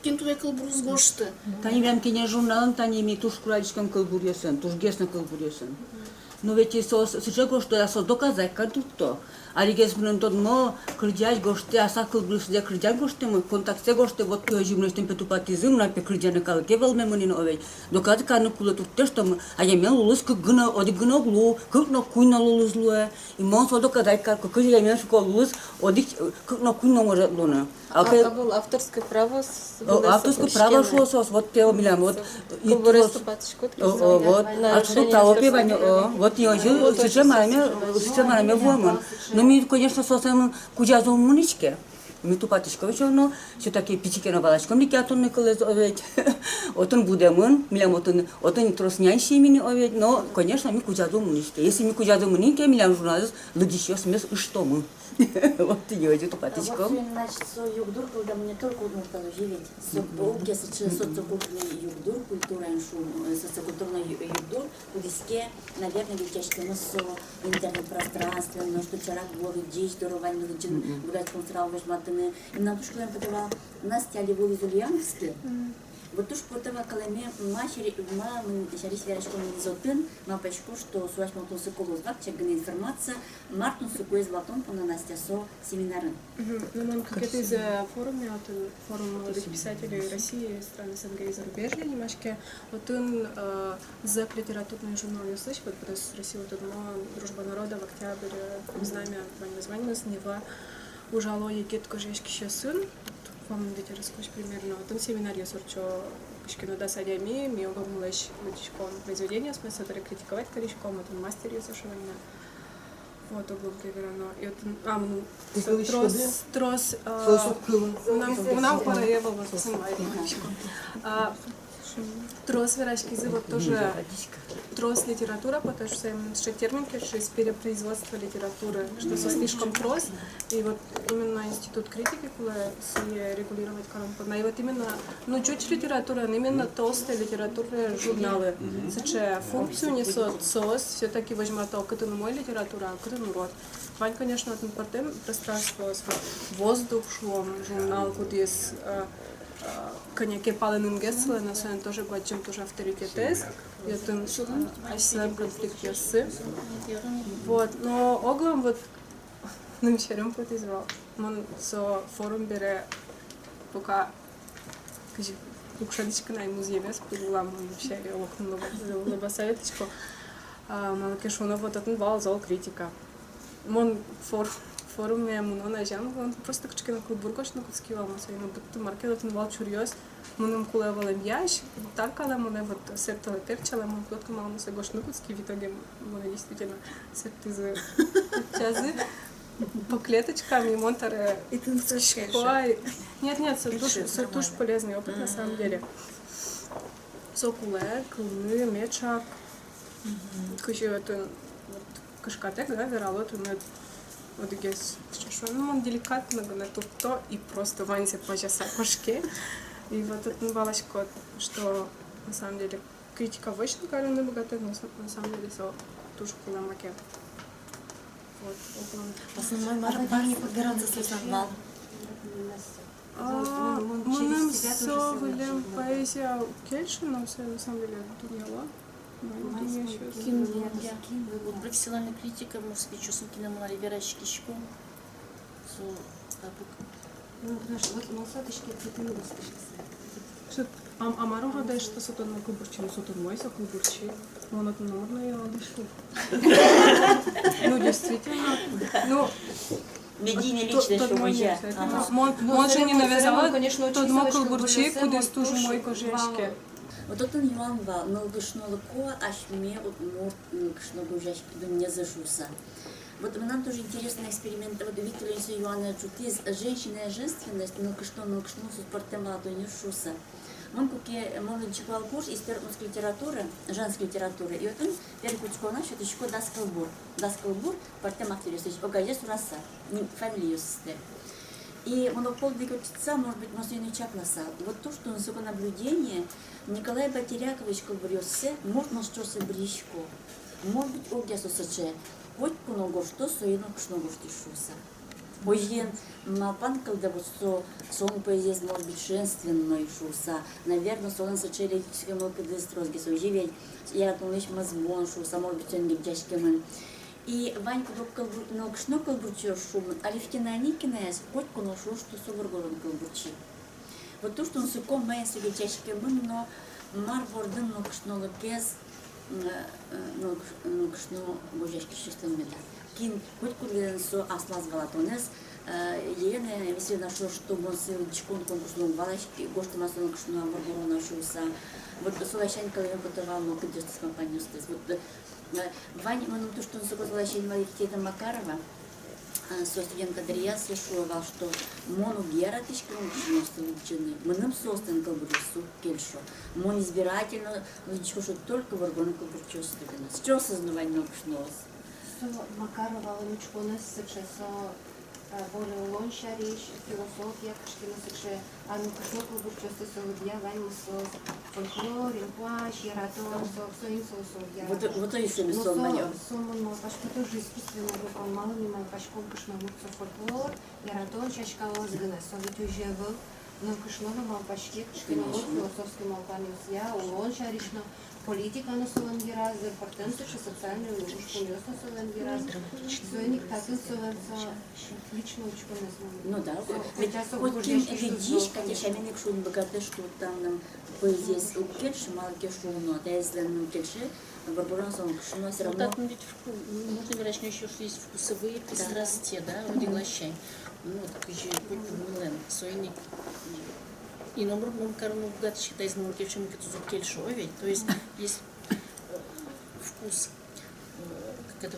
кинту я колбурус гошты. Тани вям кине журналом, тани ми туш кураличком колбурьёсен, туш гесно колбурьёсен. Но ведь сейчас что я со доказать, как тут то. А регес блин тот но кридяж гоште, а сакл блин сидя кридяж гоште, мы контакте гоште, вот пью жимностью петупатизм, на пекридяне калкевал мемонин овей. Доказать кану кулы тут те, что мы, а я имел лулус как гна, оди гна глу, как на куйна лулус луэ, и мон со доказать как я имел школ лулус, оди как на куйна может луна. А был авторское право? Авторское право шло сос, вот пел милям, вот. Вот. А что того певания, вот я жил, сейчас мы войман. Но мы, конечно, сосем кудязу муничке. Ми ту патишкович но все-таки пичикено балачком ликятонны кылыз овет. Отын будемын, милям отын тросняй семени овет, но, конечно, ми кузядумын иште. Если ми кузядумын инке, милям журналист, лыдишёс мес что мы. Вот и ёдет ту патишком. Вот, значит, со югдур, когда мы не только удмуртазу живет, социокультурный югдур, культура иншу, социокультурный югдур, кудиске, наверное, ведь мы со интернет-пространстве, но что вчера говорю, дичь, здоровань, гулять констрал, вежматыны. И нам тоже, когда я подавала, Настя Львов из Ульяновска, вот то, что это каламе мачери, мамы, шарис верашком изотын, мапешко, что суаш малтон соколос бак, чегна информация, мартон сокоез батон, пона Настя со семинарын. Ну, нам как-то из форума, форум молодых писателей России, стран СНГ и зарубежья, немножко, вот он за литературный журнал не слышит, вот потому что Россия вот одно дружба народа в октябре, знамя, название с Нева, ужало егет кожешки еще сын. Вам дайте расскажешь примерно. Там семинар я сорчу кишкину да садями, ми огомлеш лучком произведения, смысл это критиковать корешком, это мастер я сошивания. Вот оглом примерно. И вот трос нам пораевал вот снимает корешком. Трос верашки вот тоже трос литература, потому что еще термин, что из перепроизводства литературы, что со слишком трос, и вот именно институт критики, когда регулировать коррупцию, и вот именно, ну чуть литература, именно толстые литературные журналы, сейчас функцию несут сос, все-таки возьмет то, как это мой литература, а как это род. Вань, конечно, вот на пространство, воздух шло, журнал, куда есть коньяки паленым геслы, на самом тоже бачим тоже авторитет есть, и это айслэм конфликт есть. Вот, но оглом вот нам вечером подизвал, он со форум бере пока кажи лукшадичка на музее сподівала ми вообще окно лобасаветочку, малакешуна вот этот бал зал критика. Мон форуме муно нажам, он просто качки на клубуркаш на куцкива, мы свои на буту маркет на бал чурьёс, мунем кулевалем яш, так але муне вот септала терчала, мун плотка мала мы гош на куцки, в итоге муне действительно септизы чазы по клеточкам и монтары. И ты Нет, сатуш полезный опыт на самом деле. Сокуле, клыны, мечак, куча это кашкатек, да, вералот, вот гес, что он деликатно на то и просто ванится по часа кошки. И вот это балочко, что на самом деле критика очень карена богатая, но на самом деле все туш куле макет. Вот. Основной бар не подбираться с основал. Мы все вылем поэзия Кельши, но все на самом деле Дуняла. Профессиональная критика, может быть, что кино на Верочке Шко. Ну, знаешь, вот малсаточки, это не достаточно. Амару рода что сотон на кубурчи, ну сотон мой со кубурчи, он это нормально я дышу. Ну действительно, ну медийная личность, что моя. Он же не навязала, тот мой кубурчи, куда стужу мой кожешки. Вот это не вам ва, но гушнула ко, аж мне вот гушно гужашки до меня зажуса. Вот нам тоже интересный эксперимент. Вот Виктор Иоанна Чутиз, женщина и женственность, но гушно спортем молодой не шуса. Он как читал курс из русской литературы, женской литературы, и вот он первый кучко наш, это еще Даскалбур, спортем активистов, огайес ураса, фамилию сестры. И он полдвига учиться, может быть, Мосвейный Чакласа. Вот то, что он свое наблюдение, Николай Батерякович Колбурёссе, может, на что се бричко, может быть, огясу соче, хоть много что, соедно кшного штишуса. Ojен малпан, когда вот сон поэзия может быть женственной шуса, наверное, сон сочели когда стройки соживет, я там лишь мазбон шуса, может быть, он не бдяшкемен. И Ванька но кшно колбурчер шум, а лифтина никинес, хоть коношу, что соборгорон колбурчи. Вот то, что он суком моя себе бдяшкемен, но марборден но кшно лакез, но кшно божешки шестен Кин, хоть куда со аслаз галатонес, Елена весело нашла, что он сел дичкон конкурсном валачке, гошты масон кшно марборон нашелся. Вот солощань колен потовал, но где-то с компанией стес. Вот Ваня, то, что он согласился Мария Макарова, со студентка Дарья слышала, что мону гератичка лучины, мным состан колбурису кельшо, мон избирательно лучко, что только в органы колбурчёс студена. Что сознавание нокшнос? Макарова лучко носится, более лончариш, философия, кшкина сыкше, а ну кшно колбурчёс солодья, вань сос, фольклор, инкуаш, яратон, соин сосовья. Вот то еще не сонное. Сомно, пашка тоже искусственно выпал мало мимо пашком кшно мурцо фольклор, яратон, чашка лозгана, совет уже был, но кшно мал пашке, кшкина мур, философский мал памятья, лончаришно, политика на Солангераз, репортенцы, социальную лягушку на Солангераз, Зойник татылсоваться, лично учку не знаю. Ну да, вот тем видишь, конечно, я не кшу не богатый, что там нам поэзия с укельши, мало кешу, но да если не укельши, Барбарон сон кшно все равно. Так, ну ведь можно говорить, еще что есть вкусовые пристрастия, да, вроде глощай. Ну вот, еще Милен, Сойник. И номер карну богат считай, ну кельшим кельшовей, то есть есть вкус, как это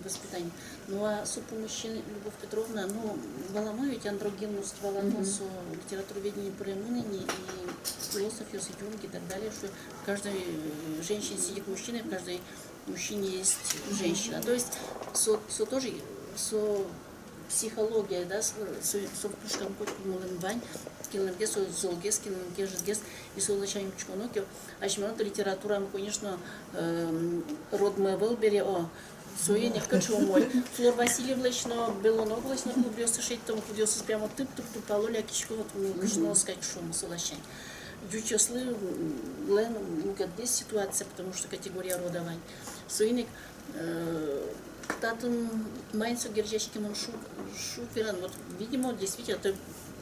воспитание. Ну а супу мужчины Любовь Петровна, ну волнует андрогенность, волоносу, литературоведение преимущества и философию, Юнг и так далее, что в каждой женщине сидит мужчина, и в каждой мужчине есть женщина. То есть тоже психология, да, со вкушком котку бань, киноге со золгес, киноге жгес и со лачаем чконокев. А чемпионата литература, конечно, род Мевелбери, Соя не хочу мой. Флор Васильевна лично Белонок лично клубился шесть, тому клубился прямо тып пололя кичкова, можно сказать, что мы солощай. Дючослы Лен, ну как здесь ситуация, потому что категория родовань. Соиник Татун Майнсу Гержечкин Шуферан, вот, видимо, действительно, это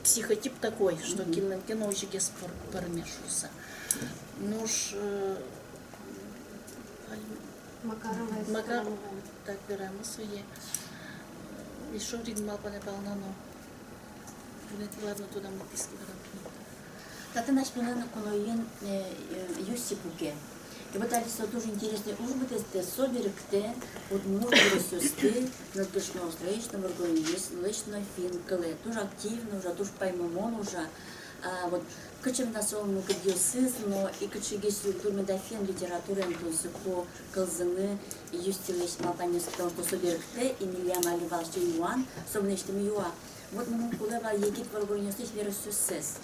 психотип такой, что кино очень промешивался. Ну ж, Макарова, так, вероятно, свои. Еще один мал понепална, но ладно, туда мы писки вероятно. Тата наш план колоин Юсипуке. И вот Алиса тоже интересный ужбыт, это соберекте, от мургуросюсты, надпишно устроечно, варгоинлично, финкале, тоже активно, уже тоже поймомон уже. Вот качем на солому кадиосыз, но и качеги структурный дофин литературы, по колзаны, юстились мапанис, потому что соберекте, и Мильям Аливал, что Юан, особенно что Миюа. Вот мы кулева егит варгоинлично, веросюсыз.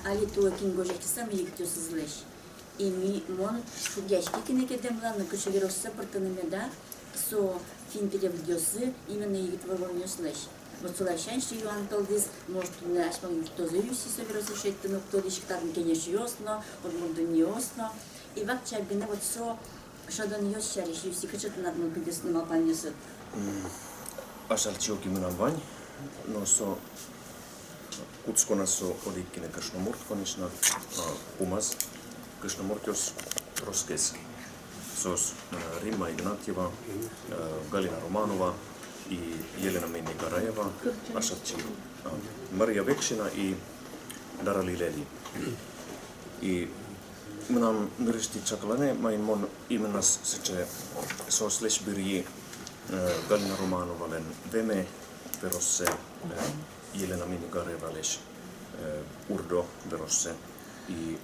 Али туа кингожеки сам егитюсызлэш. И ми мон шугяшки кинекедем лана кочевероса партанамеда со фин перевдёсы именно и твоёнёслэш. Вот солашан что юан талдис может не ашмал что заюси соверосушет но кто лишь там конечно ёсно от модуниосно и вак чагне вот со шадан ёшариш юси качат над мы где снимал панесет. Асалчоки минавань, но со Utskonasso olikkinen Krishnamurtkonishna Pumas Krishnamurtios Troskes sos Rimma Ignatjeva, Galina Romanova и Елена Минникараева, Ашатчи, Мария Векшина и Дарали Лели. И minä nyrsti Chakalane, main mon imenas se sos lesbiri Galina Romanovalen Veme Verosse Jelena Minnikarevales Urdo Verosse i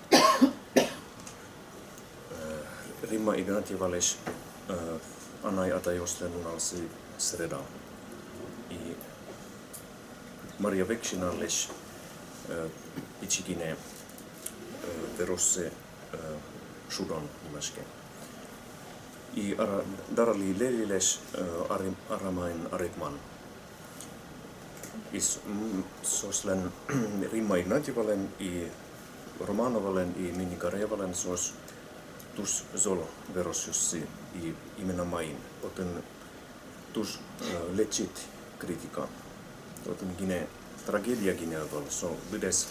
Rimma Ignatjevales Anai Atajosle Nunalsi Sreda i Maria Veksinales Itsikine Verosse Sudon nimeske. I Darali Leliles Aramain Arikman. Is soslen Rimma Ignatjevalen i Romanovalen i Minnikarevalen sos tus zolo verosjussi i imena main. Oten tus legit kritika. Oten gine tragedia gineaval so vides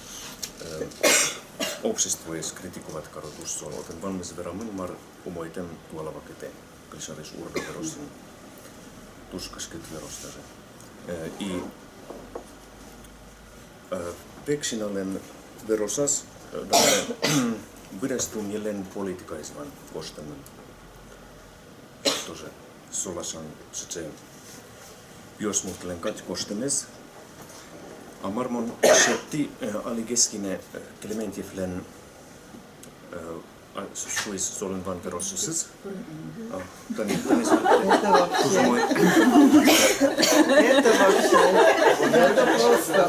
обществуes критикуват каротус сол. Oten valmis vera minumar umoiten tuolla vakete. Klisaris urdo verosin tuskasket verostase. I Veksinalen verosas vyrastun jälleen politikaisvan kostamen. Tose solasan se biosmuutelen kostenes. Amarmon shetti aligeskine Clementiflen suis solen van verossus. Tani Это вообще, это просто.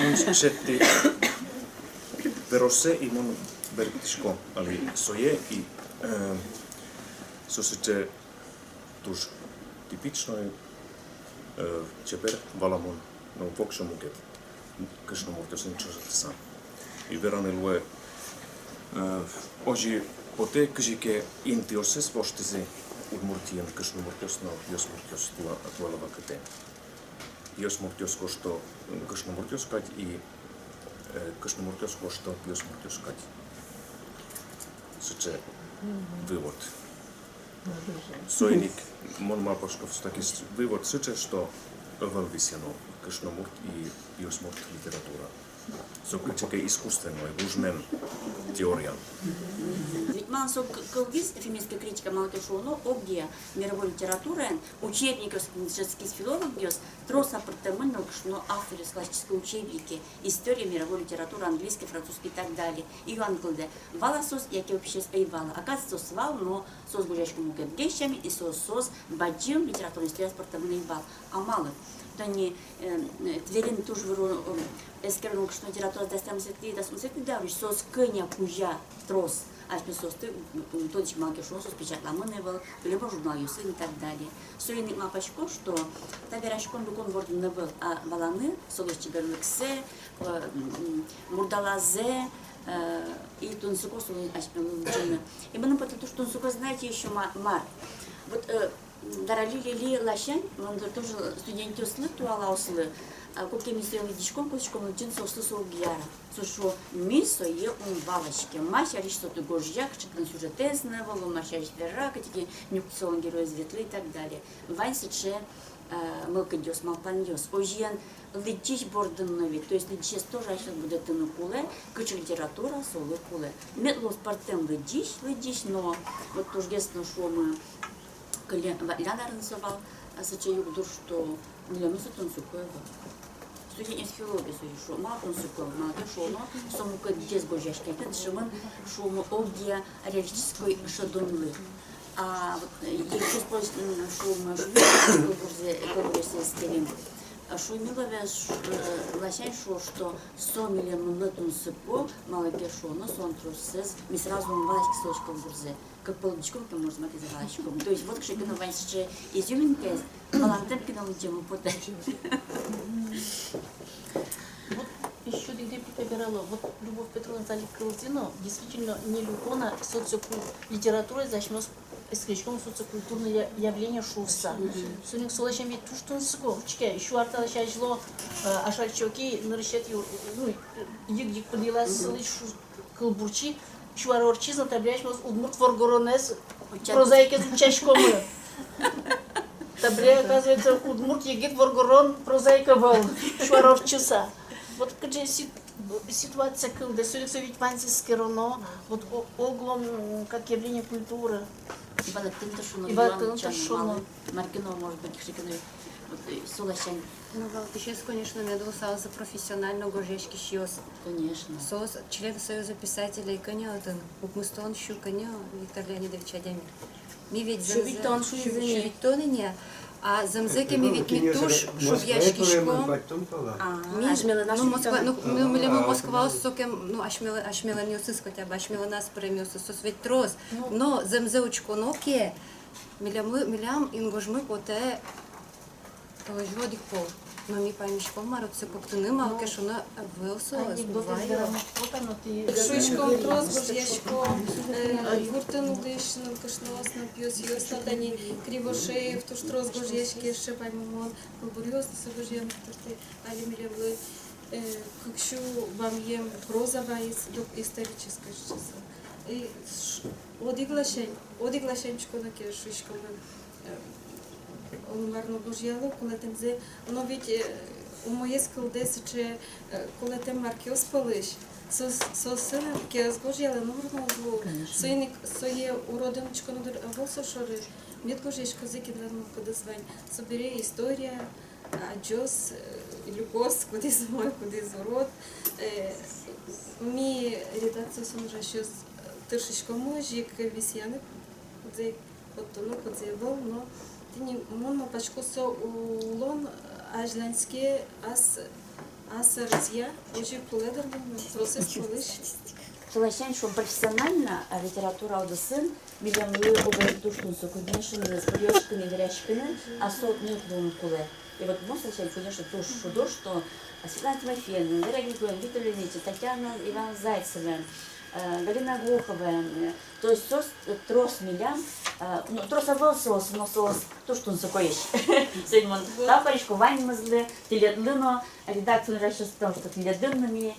Mun shetti verosse i mun vertisko ali soje i sosyce tuż typicznej Ceper valamun no voksomuket këshnomurtësin çështësa. I verani lue oji pote këjike intioses vostisi udmurtien këshnomurtës no biosmurtës tuolla vakate. Biosmurtës kosto këshnomurtës kat i këshnomurtës kosto biosmurtës kat. Syce wywód. Sojnik mon mapoškov takis wywód syce, što evolvisiano këshnomurt i biosmurt literatura. Сокачеке искусствено и нужнем теория. Ведь мансо кылгиз феминистская критика малатешоно обге мировой литературы учебников с филологиос трос апартамент но авторы классической учебники история мировой литературы английский, французский и так далее. И англде вала сос яке вообще спейвала. Оказывается свал но сос гуляшком гещами и сос баджим литературный история апартамент вал. А мало то не тверен тоже эскернул что литература достам сети да сусети да сос кыня кужа трос аж сос ты точно малки шо сос печатламый был либо журнал юсы и так далее. Сойник мапачко что та верашкон лукон ворден не был а валаны солочи берлыксе мурдалазе и тунсуко солон аж пелын. И мы потому что тунсуко знаете еще мар. Вот даралили лашань, он тоже студенты слыт алауслы. Куки мистерли дичком кучком один сослы солгияра. Сушо мисо е валочки. Маша лишь что-то гожьяк, что-то сюжетесное, воло маша лишь веррака, такие нюкцион герои светлы и так далее. Вайсиче мылкадёс, малпаньёс. Ожьян летич борденнови, то есть летич тоже сейчас будет на куле, куч литература солы куле. Метлос партем летич, но вот тоже ясно, что мы Ляна рисовал, а сочетаю душ, что не мы сутон сукоева. Студент из филологии что мало он сукоева, мало что но сому как дес гожешки, это шуман шуму обдия реалистической шадонлы. А если использовать шум шведского стилем, шумилове лощай что 100 миллионов тонн сыпо, мало кешоно, сон трусс, мы сразу валочки сочком бурзе. Как полбичком, как можно смотреть за валочком. То есть вот к шейкину ваньше изюминка, балантем кинул тему подать. Вот еще где выбирала, вот Любовь Петровна Заликалдина действительно не любона литературой зачмёс исключительно социокультурное явление шуса. Суник солачем ведь ту что нско, чке, еще артала шашло, ашальчоки, нарышет ну, иг подела слыш кылбурчи, чуарорчизна таблячмос удмурт воргоронес, прозаике звучачкомы. Табля, оказывается, удмурт егит воргорон, прозаика вол, чуарорчиса. Вот когда ситуация, когда суник ведь пансийский равно, вот оглом как явление культуры. Иватынташуно, Маркино, может быть, шиканы, солощань. Ну, ты сейчас, конечно, медусал за профессионально гожешки щёс. Конечно. Сос, член Союза писателей, коня, это Укмустон, щу, коня, Виктор Леонидович Адями. Ми ведь шувитоны, а замзеки ми ведь митуш, шубьяшки шком. Ну, Москва, ну, Москва, сокем, ну, ашмела миосыс хотя бы, ашмела нас премиосыс, сос ведь трос. Но замзе учконоке, милям ингожмы поте, жодик пол. Но ми памишком мароце коктуны малке шуна вылсо сбываю. Шуйшком трос, гожьяшком, гуртен лиш, ну кашнос, на пьёс, ёстатани, кривошеев, туш трос, гожьяшки, шепай мамон, кулбурьёс, согожьем, турты, али милевлы, кукшу вам ем прозовая историческая часа. И одиглашенчко на ке шуйшком Олумарно Божяло, коли тим зе, воно ведь у моє складеться, чи коли тим маркіос палиш, сосина ке згожяли, ну вроно зло, своє уродиночко, ну волсо шори, Мне тоже есть козыки для подозвань. Собери история, отжёс, любовь, куда из мой, куда из урод. Ми редакция сонжа щас тышечко можик висяны, куда вот ну куда был, но ты не мон пачку со улон ажлянске ас разъя, очень полезно, процесс полыш. Желаем, что профессионально литература одесын, миллионы обертушную сокуднейшими с поддержками верящими, а сот не куле. И вот можно сказать, конечно, то, что Светлана Тимофеевна, Вера Григорьевна, Виктор Леонидович, Татьяна Иван Зайцева, Галина Глухова, то есть трос милям, ну трос авалсос, но сос, то, что он сокоешь. Сельмон, тапаришку, вань мазле, теледлино, редакцию раньше стал, что теледлинами,